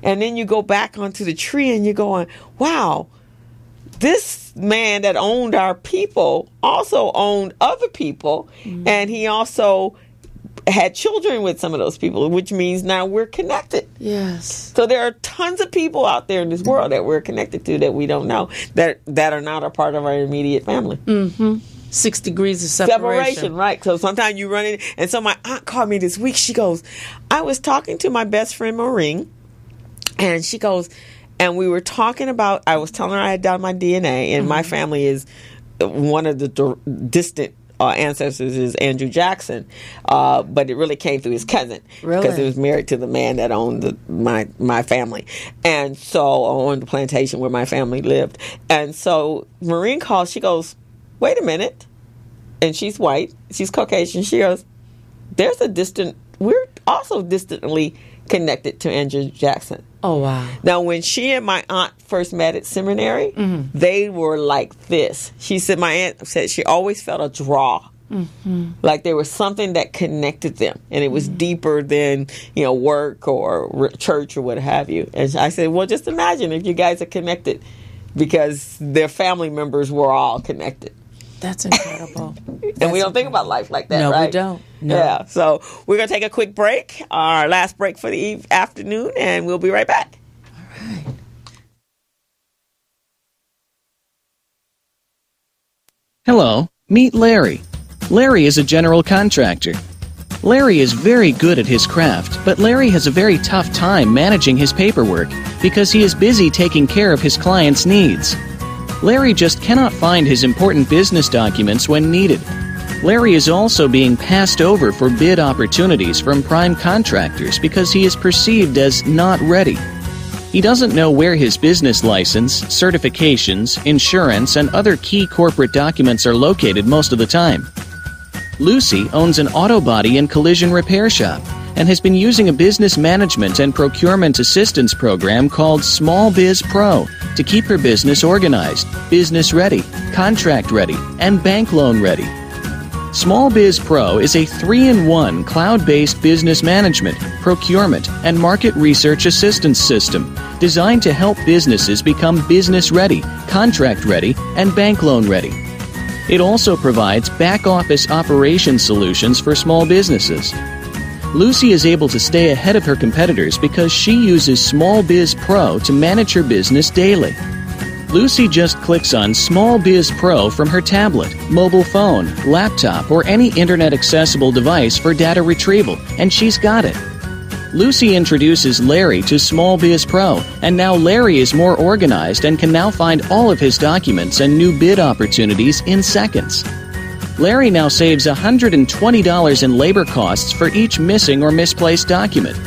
And then you go back onto the tree and you're going, wow, this man that owned our people also owned other people, and he also had children with some of those people, which means now we're connected. Yes. So there are tons of people out there in this world that we're connected to that we don't know, that are not a part of our immediate family. 6 degrees of separation. Right. So sometimes you run in, and so my aunt called me this week. She goes, I was talking to my best friend Maureen, and she goes, and we were talking about, I was telling her I had done my DNA, and my family is, one of the distant ancestors is Andrew Jackson, but it really came through his cousin. Really? Because he was married to the man that owned my family. And so, on the plantation where my family lived. And so, Maureen called, she goes, wait a minute. And she's white, she's Caucasian. She goes, we're also distantly connected to Andrew Jackson. Oh, wow. Now, when she and my aunt first met at seminary, they were like this. She said, my aunt said she always felt a draw. Like there was something that connected them, and it was deeper than, work or church or what have you. And I said, well, just imagine if you guys are connected, because their family members were all connected. That's incredible. And we don't think about life like that, no, right? No, we don't. No. Yeah, so we're going to take a quick break, our last break for the afternoon, and we'll be right back. All right. Hello, meet Larry. Larry is a general contractor. Larry is very good at his craft, but Larry has a very tough time managing his paperwork because he is busy taking care of his clients' needs. Larry just cannot find his important business documents when needed. Larry is also being passed over for bid opportunities from prime contractors because he is perceived as not ready. He doesn't know where his business license, certifications, insurance, and other key corporate documents are located most of the time. Lucy owns an auto body and collision repair shop and has been using a business management and procurement assistance program called Small Biz Pro to keep her business organized, business ready, contract ready, and bank loan ready. Small Biz Pro is a 3-in-1 cloud-based business management, procurement, and market research assistance system designed to help businesses become business ready, contract ready, and bank loan ready. It also provides back-office operation solutions for small businesses. Lucy is able to stay ahead of her competitors because she uses Small Biz Pro to manage her business daily. Lucy just clicks on Small Biz Pro from her tablet, mobile phone, laptop, or any internet-accessible device for data retrieval, and she's got it. Lucy introduces Larry to Small Biz Pro, and now Larry is more organized and can now find all of his documents and new bid opportunities in seconds. Larry now saves $120 in labor costs for each missing or misplaced document.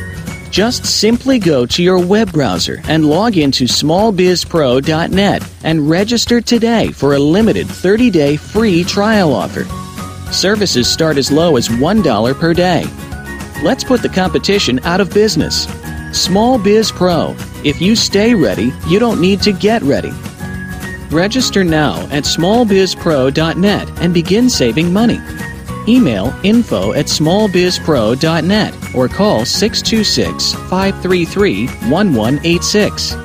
Just simply go to your web browser and log into smallbizpro.net and register today for a limited 30-day free trial offer. Services start as low as $1 per day. Let's put the competition out of business. Small Biz Pro. If you stay ready, you don't need to get ready. Register now at smallbizpro.net and begin saving money. Email info@smallbizpro.net or call 626-533-1186.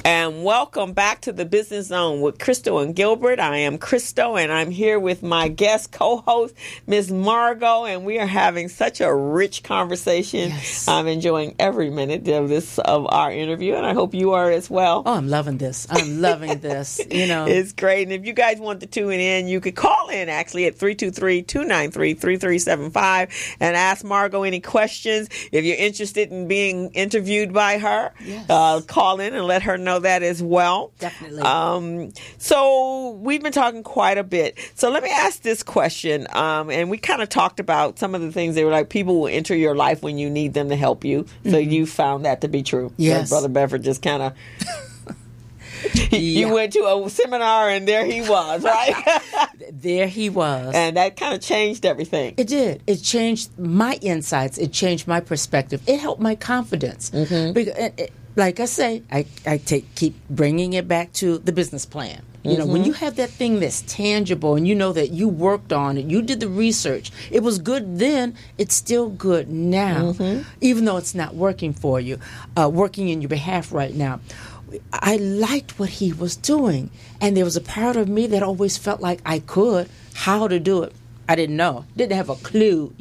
And welcome back to the Business Zone with Crystal and Gilbert. I am Crystal, and I'm here with my guest co-host, Ms. Margot, and we are having such a rich conversation. Yes. I'm enjoying every minute of our interview, and I hope you are as well. Oh, I'm loving this. I'm loving this. It's great. And if you guys want to tune in, you could call in actually at 323-293-3375 and ask Margot any questions. If you're interested in being interviewed by her, yes, call in and let her know that as well. Definitely. So we've been talking quite a bit. So let me ask this question. And we kind of talked about some of the things that were like people will enter your life when you need them to help you. So you found that to be true. Yes. Brother Bedford just kind of... You went to a seminar and there he was, right? There he was. And that kind of changed everything. It did. It changed my insights. It changed my perspective. It helped my confidence. Mm-hmm. Because, like I say, I keep bringing it back to the business plan. You know, when you have that thing that's tangible and you know that you worked on it, you did the research, it was good then, it's still good now, even though it's not working for you, working in your behalf right now. I liked what he was doing, and there was a part of me that always felt like I could. How to do it, I didn't know, didn't have a clue,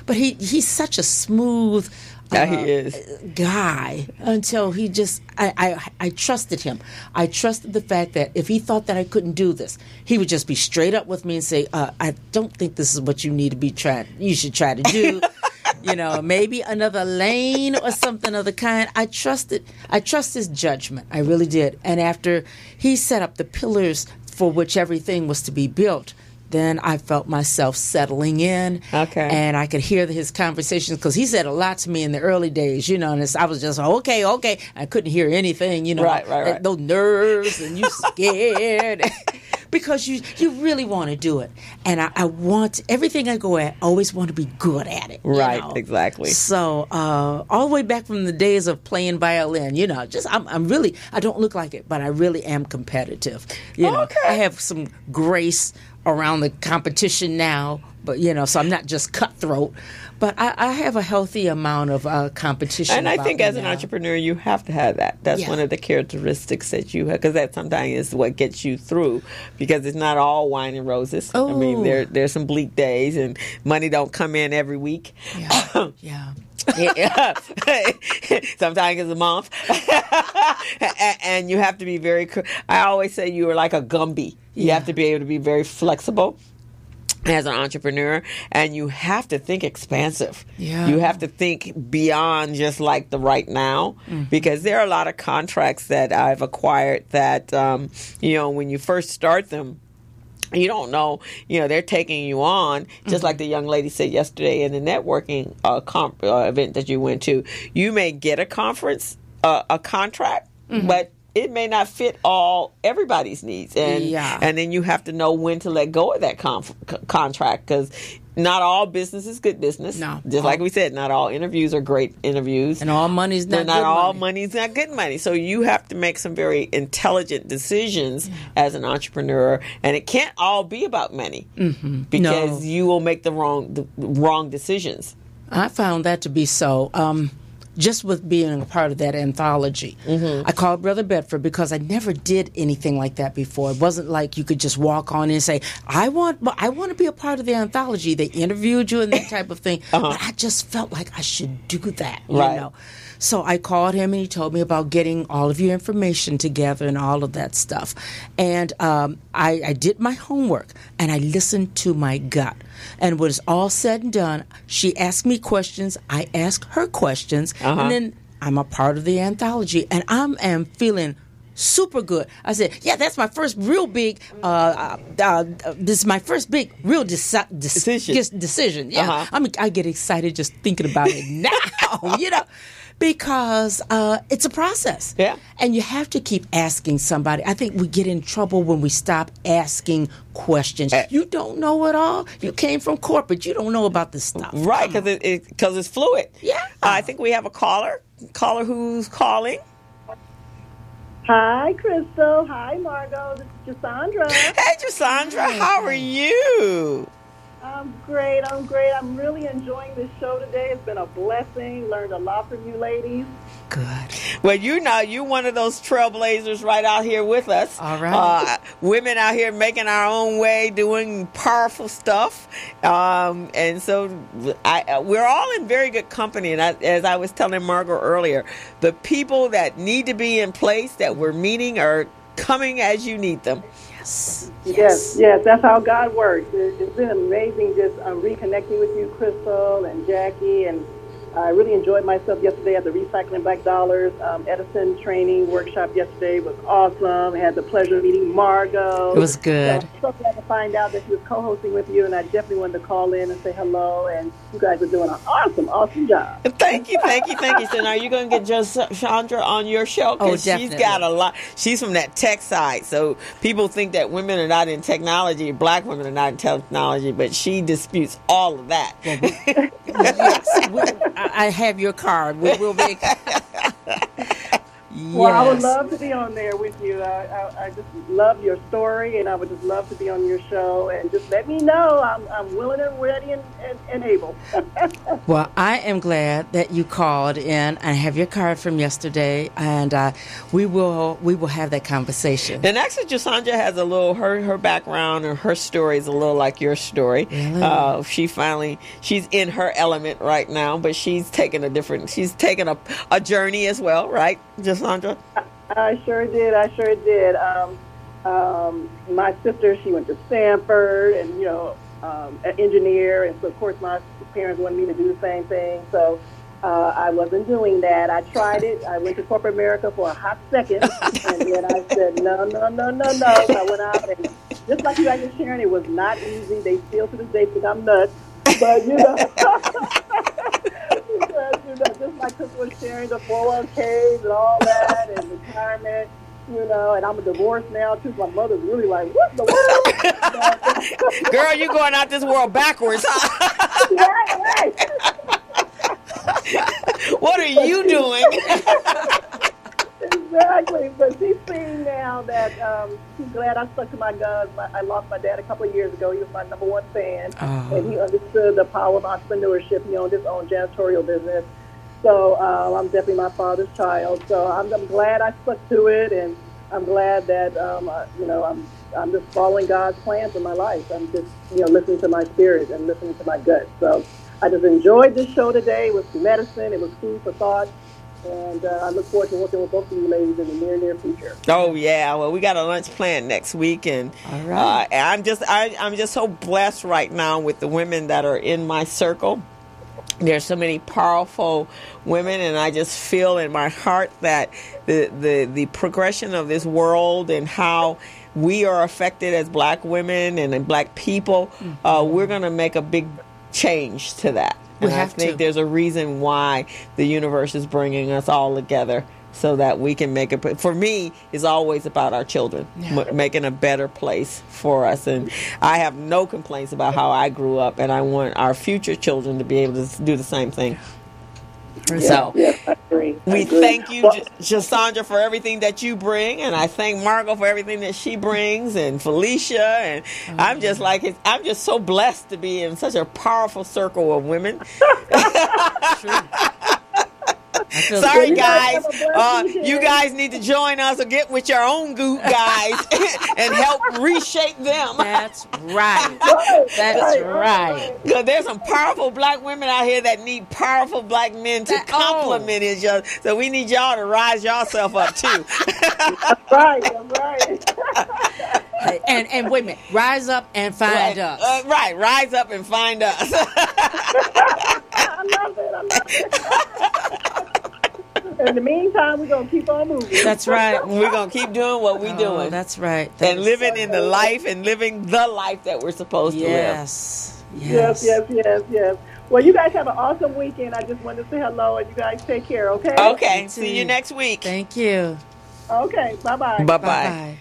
But he's such a smooth he is guy until he just I trusted him. I trusted the fact that if he thought that I couldn't do this, he would just be straight up with me and say, I don't think this is what you need to be you should try to do. Maybe another lane or something of the kind. I trust his judgment. I really did. And after he set up the pillars for which everything was to be built, then I felt myself settling in. Okay. And I could hear his conversations because he said a lot to me in the early days, and I was just, okay. I couldn't hear anything, Right. Those nerves and you scared. Because you really want to do it. And I want, everything I go at, I always want to be good at it. Right, exactly. So all the way back from the days of playing violin, I'm really, I don't look like it, but I really am competitive. Okay. I have some grace around the competition now, but so I'm not just cutthroat, but I have a healthy amount of competition. And I think as an entrepreneur, you have to have that. That's one of the characteristics that you have, because that sometimes is what gets you through, because it's not all wine and roses. Oh. I mean, there's some bleak days, and money don't come in every week. Yeah. Sometimes it's a month. And you have to be very, I always say you are like a Gumby. You have to be able to be very flexible as an entrepreneur, and you have to think expansive. Yeah. You have to think beyond just like the right now, because there are a lot of contracts that I've acquired that, when you first start them, you don't know, they're taking you on, just like the young lady said yesterday in the networking event that you went to. You may get a contract, but it may not fit everybody's needs, and then you have to know when to let go of that contract, because not all business is good business. No, just like we said, not all interviews are great interviews, and all money's not. Not all money's not good money. So you have to make some very intelligent decisions as an entrepreneur, and it can't all be about money, because you will make the wrong decisions. I found that to be so. Just with being a part of that anthology. I called Brother Bedford because I never did anything like that before. It wasn't like you could just walk on in and say, I want to be a part of the anthology. They interviewed you and that type of thing. But I just felt like I should do that, you know. So I called him and he told me about getting all of your information together and all of that stuff. And I did my homework and I listened to my gut. And when it's all said and done, she asked me questions, I asked her questions, and then I'm a part of the anthology, and I am feeling super good. I said, yeah, that's my first real big, this is my first big real decision. Yeah, I get excited just thinking about it now, because it's a process. Yeah. And you have to keep asking somebody. I think we get in trouble when we stop asking questions. You don't know it all. You came from corporate. You don't know about this stuff. Right, because it's fluid. Yeah. I think we have a caller. Caller who's calling. Hi, Crystal. Hi, Margot. This is Jasandra. Hey, Jasandra. How are you? I'm great. I'm really enjoying this show today. It's been a blessing. Learned a lot from you ladies. Good. Well, you're one of those trailblazers right out here with us. All right. Women out here making our own way, doing powerful stuff. And so we're all in very good company. And as I was telling Margot earlier, the people that need to be in place that we're meeting are coming as you need them. Yes. That's how God works. It's been amazing just reconnecting with you, Crystal and Jackie, and I really enjoyed myself yesterday at the Recycling Black Dollars Edison training workshop yesterday. It was awesome. I had the pleasure of meeting Margot. It was good. So I'm so glad to find out that she was co-hosting with you, and I definitely wanted to call in and say hello, and you guys are doing an awesome job. Thank you. So now you're going to get Jasandra on your show? Because she's got a lot. She's from that tech side, so people think that women are not in technology, black women are not in technology, but she disputes all of that. Yes. I have your card. We will make. Well, I would love to be on there with you. I just love your story, and I would just love to be on your show. And just let me know. I'm willing and ready and able. Well, I am glad that you called in. I have your card from yesterday, and we will have that conversation. And actually, Jasandra has a little her background or her story is a little like your story. Really? She's in her element right now, but she's taken a journey as well, right, Jasandra? I sure did. My sister, she went to Stanford, and an engineer, and so of course my parents wanted me to do the same thing. So I wasn't doing that. I tried it. I went to corporate America for a hot second, and then I said no. So I went out, and just like you guys were sharing, it was not easy. They still to this day think I'm nuts, but just like Chris was sharing, the 401ks and all that, and retirement, and I'm a divorce now too. My mother's really like, what the world? Girl, you going out this world backwards, huh? Right. What are you doing? Exactly, but she's seeing now that she's glad I stuck to my guns. I lost my dad a couple of years ago. He was my number one fan, and he understood the power of entrepreneurship. He owned his own janitorial business. So I'm definitely my father's child. So I'm glad I stuck to it, and I'm glad that I'm just following God's plan for my life. I'm just listening to my spirit and listening to my gut. So I just enjoyed this show today. It was medicine. It was food for thought. And I look forward to working with both of you ladies in the near future. Oh yeah, well we got a lunch planned next week, and all right. I'm just so blessed right now with the women that are in my circle. There's so many powerful women, and I just feel in my heart that the progression of this world and how we are affected as black women and black people, we're going to make a big change to that. And I think there's a reason why the universe is bringing us all together so that we can make it. For me, it's always about our children, making a better place for us. And I have no complaints about how I grew up, and I want our future children to be able to do the same thing. So I agree. We thank you, Jasandra, for everything that you bring, and I thank Margot for everything that she brings, and Felicia, and I'm just so blessed to be in such a powerful circle of women. I Sorry, guys. You guys need to join us or get with your own group, guys, and help reshape them. That's right. That's right. Because there's some powerful black women out here that need powerful black men to compliment each other. So we need y'all to rise yourself up, too. That's right. And wait a minute. Rise up and find us. Right. Rise up and find us. I love it. In the meantime, we're going to keep on moving. That's right. We're going to keep doing what we're doing. That's right. And living in the life and living the life that we're supposed to live. Yes. Yes. Well, you guys have an awesome weekend. I just wanted to say hello, and you guys take care, okay? Okay. See you next week. Thank you. Okay. Bye-bye. Bye-bye.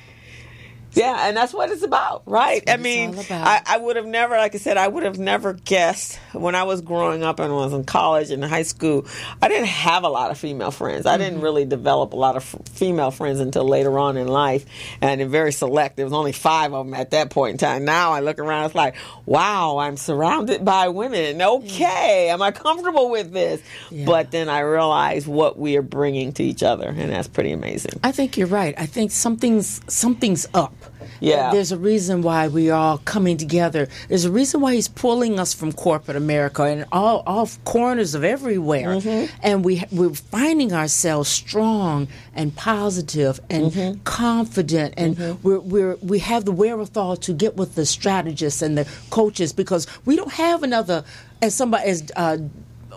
Yeah, and that's what it's about, right? I mean, I would have never, like I said, I would have never guessed when I was growing up and was in college and high school, I didn't have a lot of female friends. I didn't really develop a lot of female friends until later on in life, and very select. There was only 5 of them at that point in time. Now I look around, it's like, wow, I'm surrounded by women. Okay, am I comfortable with this? Yeah. But then I realize what we are bringing to each other, and that's pretty amazing. I think you're right. I think something's up. Yeah. There's a reason why we are all coming together. There's a reason why he's pulling us from corporate America and all corners of everywhere. Mm-hmm. And we're finding ourselves strong and positive and confident. And we have the wherewithal to get with the strategists and the coaches, because we don't have another, as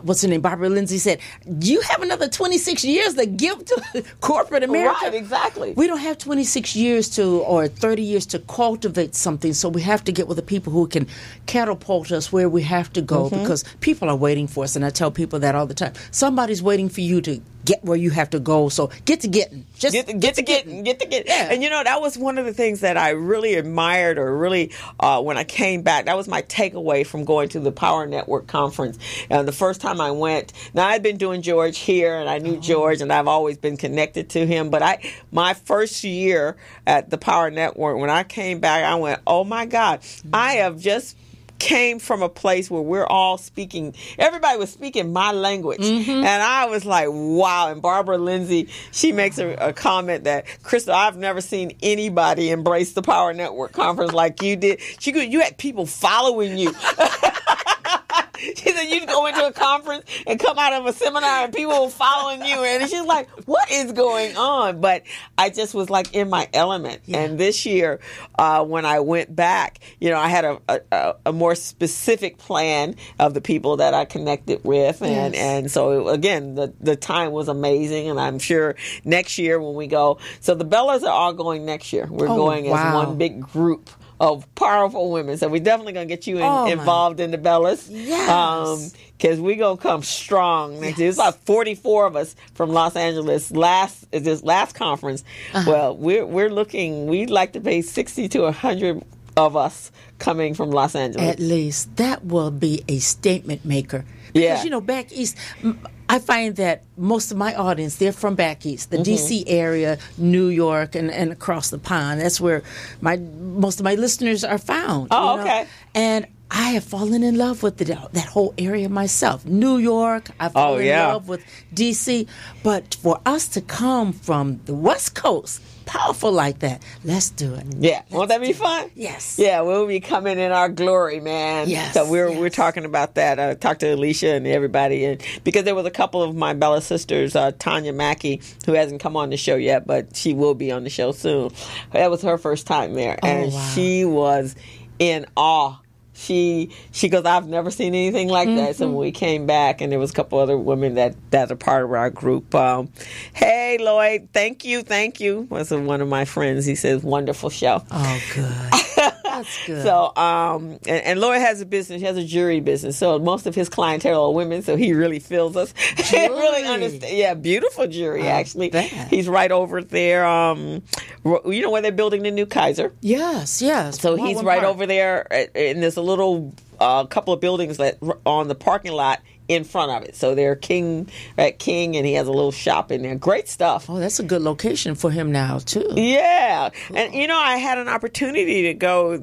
what's her name, Barbara Lindsay said, you have another 26 years to give to corporate America. Right, exactly. We don't have 26 years or 30 years to cultivate something, so we have to get with the people who can catapult us where we have to go, because people are waiting for us, and I tell people that all the time. Somebody's waiting for you to get where you have to go, so get to getting. Just get to getting. Yeah. And that was one of the things that I really admired, or really, when I came back, that was my takeaway from going to the Power Network conference. And the first time I went, now I'd been doing George here, and I knew George, and I've always been connected to him, but my first year at the Power Network, when I came back, I went, oh my God, I have just came from a place where we're all speaking, everybody was speaking my language. And I was like, wow. And Barbara Lindsay, she makes a comment that, Crystal, I've never seen anybody embrace the Power Network conference like you did. You had people following you. She said you'd go into a conference and come out of a seminar and people were following you. And she's like, what is going on? But I just was like in my element. Yeah. And this year, when I went back, I had a more specific plan of the people that I connected with. And so, again, the time was amazing. And I'm sure next year when we go, so the Bellas are all going next year. We're going as one big group of powerful women. So we're definitely going to get you involved in the Bellas. Yes. Because we're going to come strong next year. There's about 44 of us from Los Angeles this last conference. Well, we'd like to pay 60 to 100 of us coming from Los Angeles. At least. That will be a statement maker. Because, back east, I find that most of my audience, they're from back east, the D.C. area, New York, and across the pond. That's where most of my listeners are found. Oh, okay. And I have fallen in love with that whole area myself. New York, I've fallen in love with D.C. But for us to come from the West Coast, powerful like that, let's do it. Yeah. Won't that be fun? Yes. Yeah, we'll be coming in our glory, man. Yes. So we're talking about that. I talked to Alicia and everybody, and because there was a couple of my Bella sisters, Tanya Mackey, who hasn't come on the show yet, but she will be on the show soon. That was her first time there, and she was in awe. She goes, I've never seen anything like that. So when we came back, and there was a couple other women that are part of our group. Hey, Lloyd, thank you. Was one of my friends. He says, wonderful show. Oh, good. That's good. So, and Lloyd has a business. He has a jewelry business. So most of his clientele are women. So he really feels us. He really understands. Yeah, beautiful jewelry, actually. He's right over there. Where they're building the new Kaiser? Yes. So he's right over there in this little couple of buildings that on the parking lot in front of it. So they're King, and he has a little shop in there. Great stuff. Oh, that's a good location for him now, too. Yeah. Cool. And, I had an opportunity to go.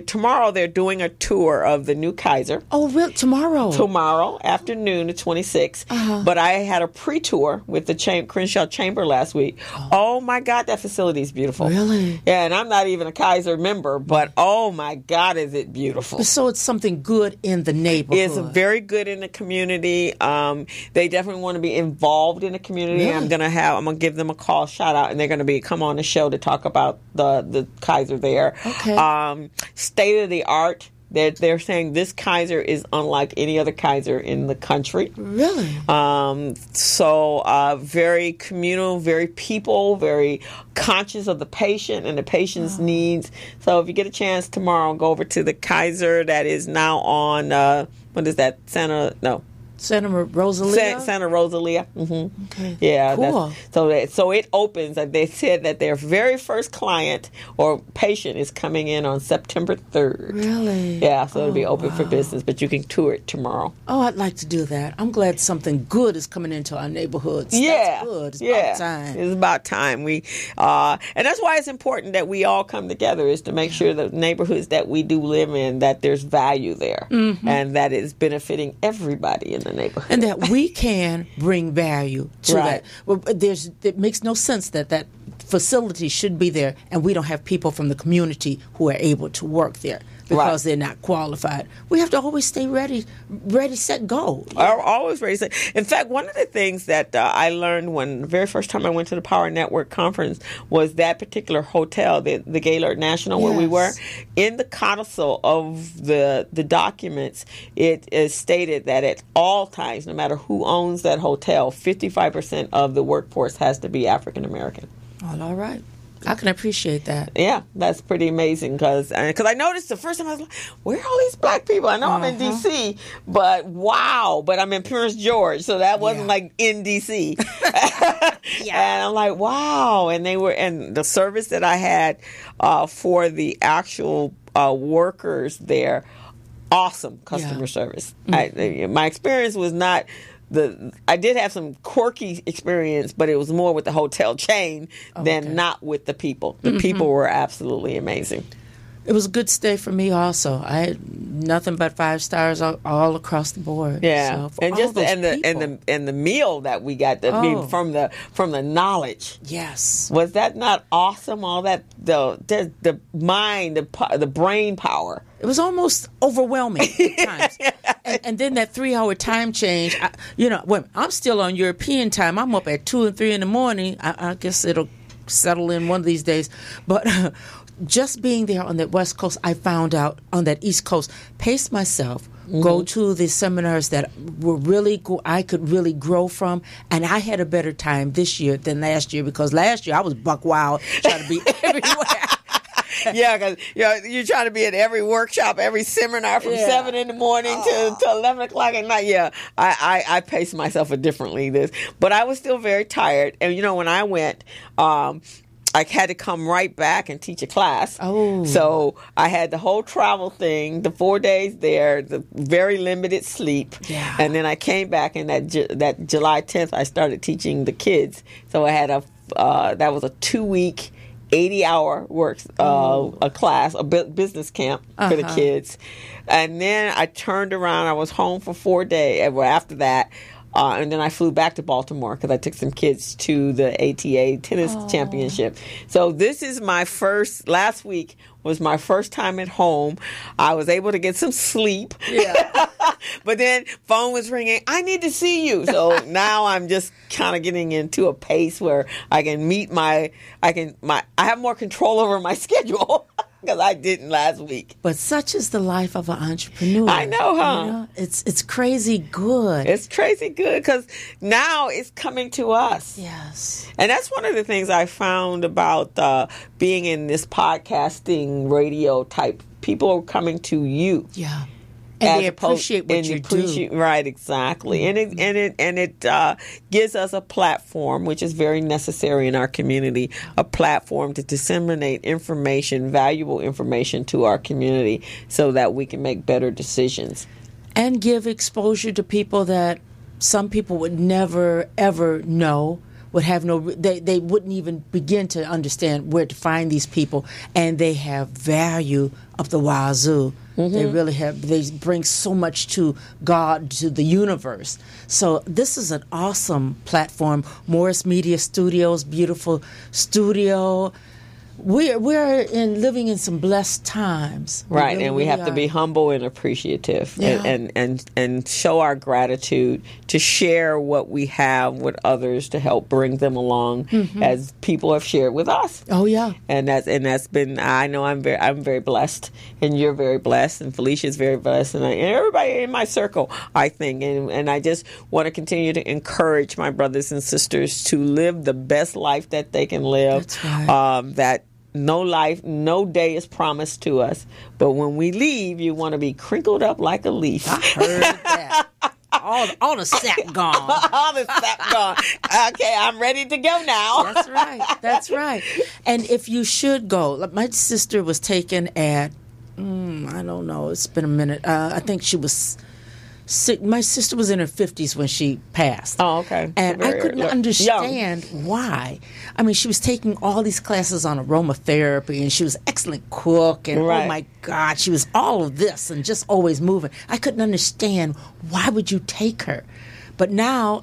Tomorrow they're doing a tour of the new Kaiser. Oh, really? Tomorrow? Tomorrow afternoon, the 26th. Uh-huh. But I had a pre-tour with the Crenshaw Chamber last week. Oh, my God, that facility is beautiful. Really? Yeah, and I'm not even a Kaiser member, but oh, my God, is it beautiful. So it's something good in the neighborhood. It's very good in the community. They definitely want to be involved in the community. Really? I'm gonna give them a call, shout out, and they're gonna come on the show to talk about the Kaiser there. Okay. State of the art. They're saying this Kaiser is unlike any other Kaiser in the country. Really? So very communal, very people, very conscious of the patient and the patient's needs. So if you get a chance tomorrow, go over to the Kaiser that is now on, what is that, Santa Rosalia? Santa Rosalia. Mm-hmm. Okay. Yeah. Cool. So it opens. They said that their very first client or patient is coming in on September 3rd. Really? Yeah. So it'll be open for business, but you can tour it tomorrow. Oh, I'd like to do that. I'm glad something good is coming into our neighborhoods. Yeah. That's good. It's about time. It's about time. And that's why it's important that we all come together, is to make sure the neighborhoods that we do live in, that there's value there, and that is benefiting everybody in the neighborhood. And that we can bring value to that. Well, it makes no sense that facility should be there and we don't have people from the community who are able to work there because they're not qualified. We have to always stay ready, set, go. Always ready, set. In fact, one of the things that I learned when the very first time I went to the Power Network conference was that particular hotel, the Gilbert National, where we were. In the codicil of the documents, it is stated that at all times, no matter who owns that hotel, 55% of the workforce has to be African American. All right. I can appreciate that. Yeah, that's pretty amazing because I noticed the first time I was like, where are all these black people? I know I'm in D.C., but wow. But I'm in Prince George, so that wasn't like in D.C. And I'm like, wow. And the service that I had for the actual workers there, awesome customer service. My experience was not... I did have some quirky experience, but it was more with the hotel chain than not with the people. The people were absolutely amazing. It was a good stay for me also. I had nothing but 5 stars all across the board. Yeah, so and just the meal that we got from the knowledge. Yes, was that not awesome? All that the mind, the brain power. It was almost overwhelming at times. And then that 3-hour time change, I'm still on European time. I'm up at 2 and 3 in the morning. I guess it'll settle in one of these days. But just being there on the West Coast, I found out on that East Coast, pace myself, go to the seminars that were really I could really grow from. And I had a better time this year than last year because last year I was buck wild trying to be everywhere. Yeah, because you're trying to be at every workshop, every seminar from 7 in the morning to 11 o'clock at night. Yeah, I paced myself differently but I was still very tired. And when I went, I had to come right back and teach a class. Oh. So I had the whole travel thing, the 4 days there, the very limited sleep. Yeah. And then I came back, and that July 10th, I started teaching the kids. So I had that was a 2-week 80-hour a class, a business camp for the kids. And then I turned around. I was home for 4 days after that. And then I flew back to Baltimore because I took some kids to the ATA tennis championship. So this is last week was my first time at home. I was able to get some sleep. Yeah. But then phone was ringing. I need to see you. So now I'm just kind of getting into a pace where I can I have more control over my schedule. Because I didn't last week. But such is the life of an entrepreneur. I know, huh? It's crazy good. It's crazy good because now it's coming to us. Yes. And that's one of the things I found about being in this podcasting radio type. People are coming to you. Yeah. And they appreciate what you do. Right, exactly. Mm-hmm. And it gives us a platform, which is very necessary in our community, a platform to disseminate information, valuable information to our community so that we can make better decisions. and give exposure to people that some people would never, ever know, would have they wouldn't even begin to understand where to find these people, and they have value up the wazoo. They really have. They bring so much to God, to the universe. So this is an awesome platform. Morris Media Studios, beautiful studio. We're living in some blessed times, right? Really, and we have to be humble and appreciative, and show our gratitude to share what we have with others to help bring them along, as people have shared with us. Oh yeah, and that's been. I know I'm very blessed, and you're very blessed, and Felicia's very blessed, and everybody in my circle, I think, and I just want to continue to encourage my brothers and sisters to live the best life that they can live. That's right. That. No day is promised to us. But when we leave, you want to be crinkled up like a leaf. I heard that. All the sap gone. All the sap gone. Okay, I'm ready to go now. That's right. That's right. And if you should go, my sister was taken at, I don't know, it's been a minute. I think she was sick. My sister was in her 50s when she passed. Oh, okay. And I couldn't understand why. I mean, she was taking all these classes on aromatherapy, and she was an excellent cook, and oh my God, she was all of this and just always moving. I couldn't understand, why would you take her? But now,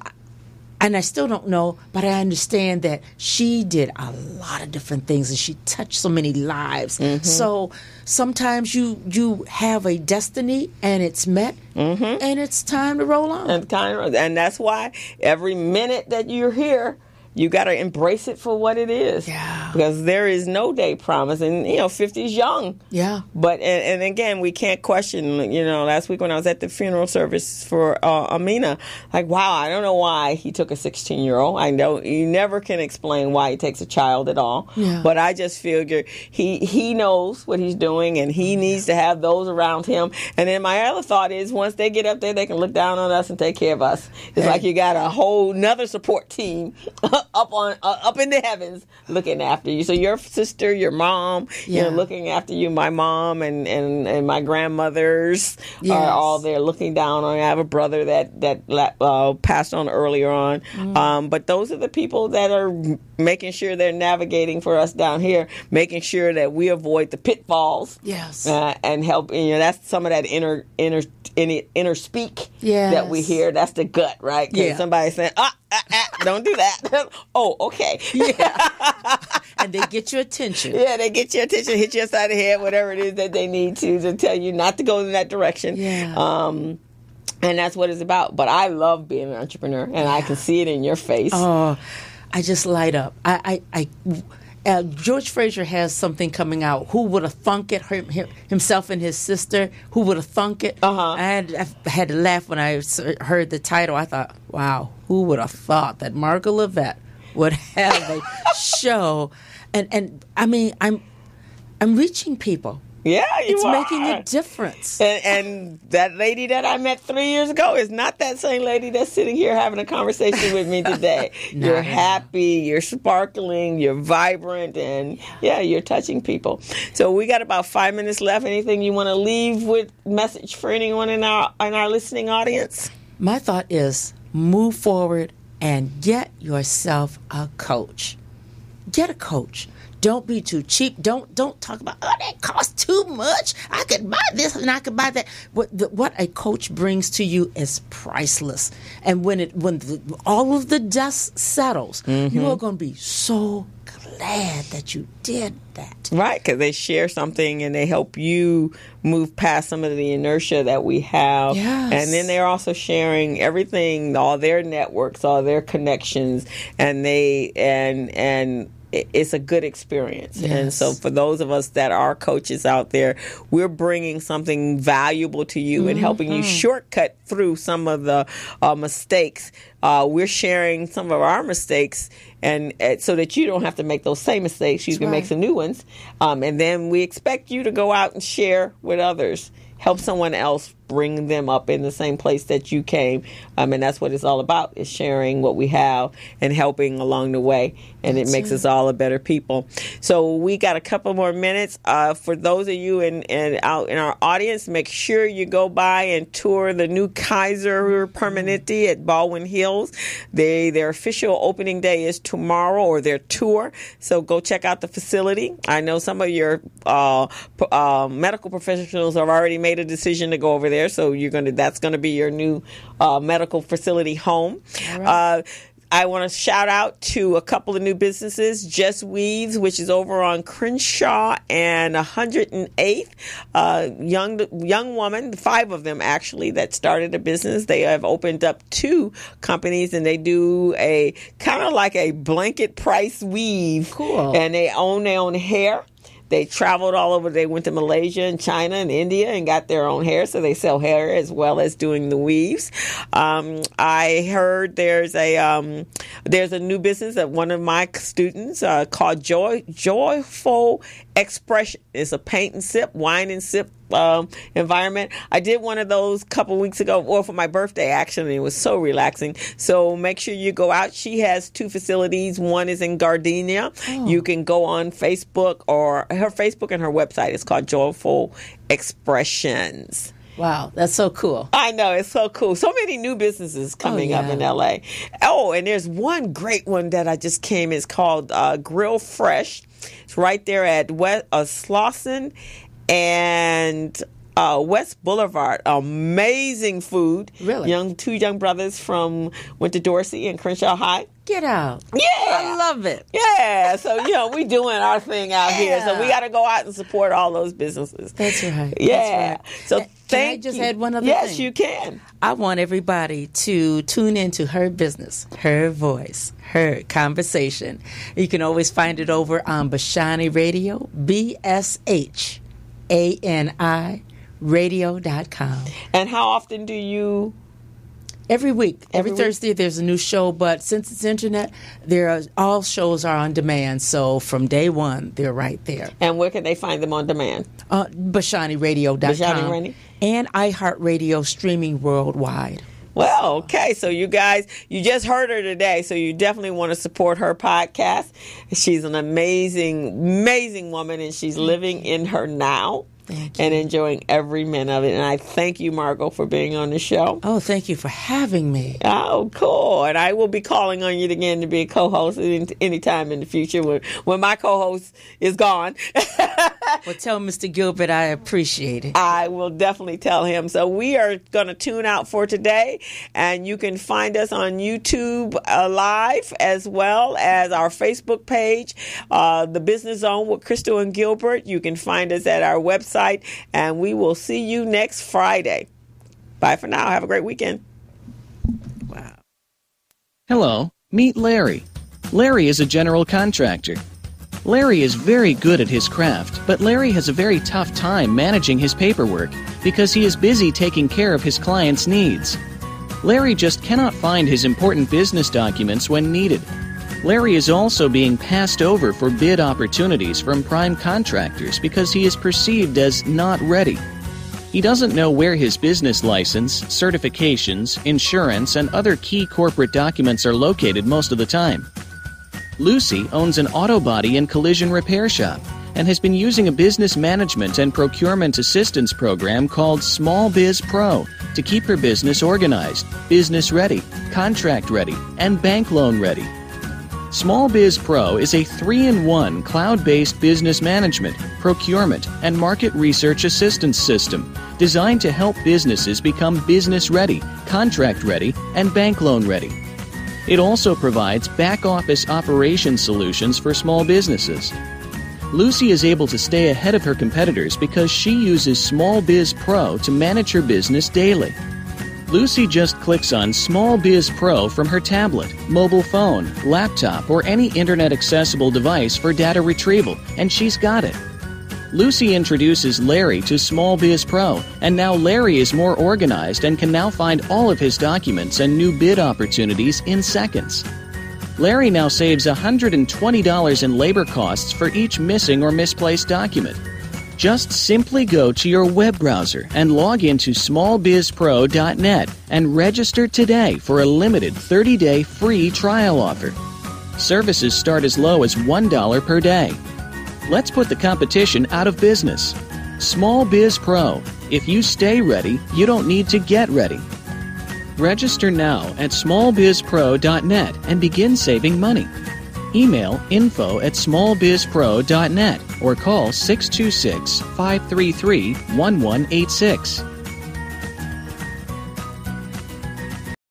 and I still don't know, but I understand that she did a lot of different things, and she touched so many lives. So sometimes you have a destiny, and it's met, and it's time to roll on. And that's why every minute that you're here, you got to embrace it for what it is. Yeah. Because there is no day promised. And, 50 is young. Yeah. But, and again, we can't question, last week when I was at the funeral service for Amina, like, wow, I don't know why he took a 16-year-old. I know you never can explain why he takes a child at all. Yeah. But I just figure he knows what he's doing, and he needs to have those around him. And then my other thought is, once they get up there, they can look down on us and take care of us. It's like you got a whole nother support team up in the heavens looking after you. So your sister, your mom, looking after you. My mom and my grandmothers are all there looking down on you. I have a brother that passed on earlier on. But those are the people that are making sure they're navigating for us down here, making sure that we avoid the pitfalls. Yes. And help. That's some of that inner speak that we hear. That's the gut, right? Somebody saying, don't do that. Oh, okay. And they get your attention. Yeah, they get your attention, hit you upside the head, whatever it is that they need to tell you not to go in that direction. Yeah. And that's what it's about. But I love being an entrepreneur, and I can see it in your face. Oh, I just light up. George Fraser has something coming out. Who would have thunk it? Himself and his sister. Who would have thunk it? I had to laugh when I heard the title. I thought, wow, who would have thought that Margot Lovett would have a show? And I mean, I'm reaching people. Yeah, it's making a difference. And that lady that I met 3 years ago is not that same lady that's sitting here having a conversation with me today. You're happy, you're sparkling, you're vibrant, and you're touching people. So we got about 5 minutes left. Anything you want to leave with message for anyone in our listening audience? My thought is move forward and get yourself a coach. Get a coach. Don't be too cheap. Don't talk about, that costs too much. I could buy this and I could buy that. What a coach brings to you is priceless. And when all of the dust settles, you are going to be so glad that you did that. Right, because they share something and they help you move past some of the inertia that we have. Yes. And then they're also sharing everything, all their networks, all their connections, and it's a good experience. Yes. And so for those of us that are coaches out there, we're bringing something valuable to you and helping you shortcut through some of the mistakes. We're sharing some of our mistakes, and so that you don't have to make those same mistakes. You can make some new ones. And then we expect you to go out and share with others. Help someone else bring them up in the same place that you came. And that's what it's all about, is sharing what we have and helping along the way. And it makes us all a better people. So we got a couple more minutes. For those of you out in our audience, make sure you go by and tour the new Kaiser Permanente at Baldwin Hills. Their official opening day is tomorrow, or their tour. So go check out the facility. I know some of your medical professionals have already made a decision to go over there. So that's going to be your new medical facility home. All right. I want to shout out to a couple of new businesses. Just Weaves, which is over on Crenshaw and 108th. Young woman, 5 of them actually, that started a business. They have opened up 2 companies, and they do a kind of like a blanket price weave. Cool. And they own their own hair. They traveled all over. They went to Malaysia and China and India and got their own hair. So they sell hair as well as doing the weaves. I heard there's a new business that one of my students called Joyful Expression. It's a paint and sip, wine and sip environment. I did one of those a couple weeks ago, or for my birthday actually. It was so relaxing. So make sure you go out. She has 2 facilities. One is in Gardenia. You can go on Facebook, or her Facebook and her website is called Joyful Expressions. Wow, that's so cool. I know, it's so cool. So many new businesses coming up in LA. Oh, and there's one great one that I just came. It's called Grill Fresh. It's right there at Slauson and West Boulevard. Amazing food. Really? 2 young brothers went to Dorsey and Crenshaw High. Get out. Yeah. I love it. Yeah. So, we doing our thing out here. So we got to go out and support all those businesses. That's right. Yeah. That's right. So can I just add one other thing? Yes, you can. I want everybody to tune into her business, her voice, her conversation. You can always find it over on Bashani Radio, BSHANI radio.com. And how often do you? Every week. Every Thursday there's a new show, but since it's internet, all shows are on demand. So from day one, they're right there. And where can they find them on demand? BashaniRadio.com. Bashani. And iHeartRadio streaming worldwide. Well, okay. So you guys, you just heard her today, so you definitely want to support her podcast. She's an amazing, amazing woman, and she's living in her now. And enjoying every minute of it. And I thank you, Margot, for being on the show. Oh, thank you for having me. Oh, cool. And I will be calling on you again to be a co-host anytime in the future when my co-host is gone. Well, tell Mr. Gilbert I appreciate it. I will definitely tell him. So we are going to tune out for today. And you can find us on YouTube Live, as well as our Facebook page, The Business Zone with Crystal and Gilbert. You can find us at our website. And we will see you next Friday. Bye for now. Have a great weekend. Wow. Hello, meet Larry. Larry is a general contractor. Larry is very good at his craft, but Larry has a very tough time managing his paperwork because he is busy taking care of his clients' needs. Larry just cannot find his important business documents when needed. Larry is also being passed over for bid opportunities from prime contractors because he is perceived as not ready. He doesn't know where his business license, certifications, insurance, and other key corporate documents are located most of the time. Lucy owns an auto body and collision repair shop and has been using a business management and procurement assistance program called Small Biz Pro to keep her business organized, business ready, contract ready, and bank loan ready. Small Biz Pro is a 3-in-1 cloud-based business management, procurement, and market research assistance system designed to help businesses become business ready, contract ready, and bank loan ready. It also provides back-office operation solutions for small businesses. Lucy is able to stay ahead of her competitors because she uses Small Biz Pro to manage her business daily. Lucy just clicks on Small Biz Pro from her tablet, mobile phone, laptop, or any internet-accessible device for data retrieval, and she's got it. Lucy introduces Larry to Small Biz Pro, and now Larry is more organized and can now find all of his documents and new bid opportunities in seconds. Larry now saves $120 in labor costs for each missing or misplaced document. Just simply go to your web browser and log into smallbizpro.net and register today for a limited 30-day free trial offer. Services start as low as $1 per day. Let's put the competition out of business. Small Biz Pro. If you stay ready, you don't need to get ready. Register now at smallbizpro.net and begin saving money. Email info@smallbizpro.net or call 626-533-1186.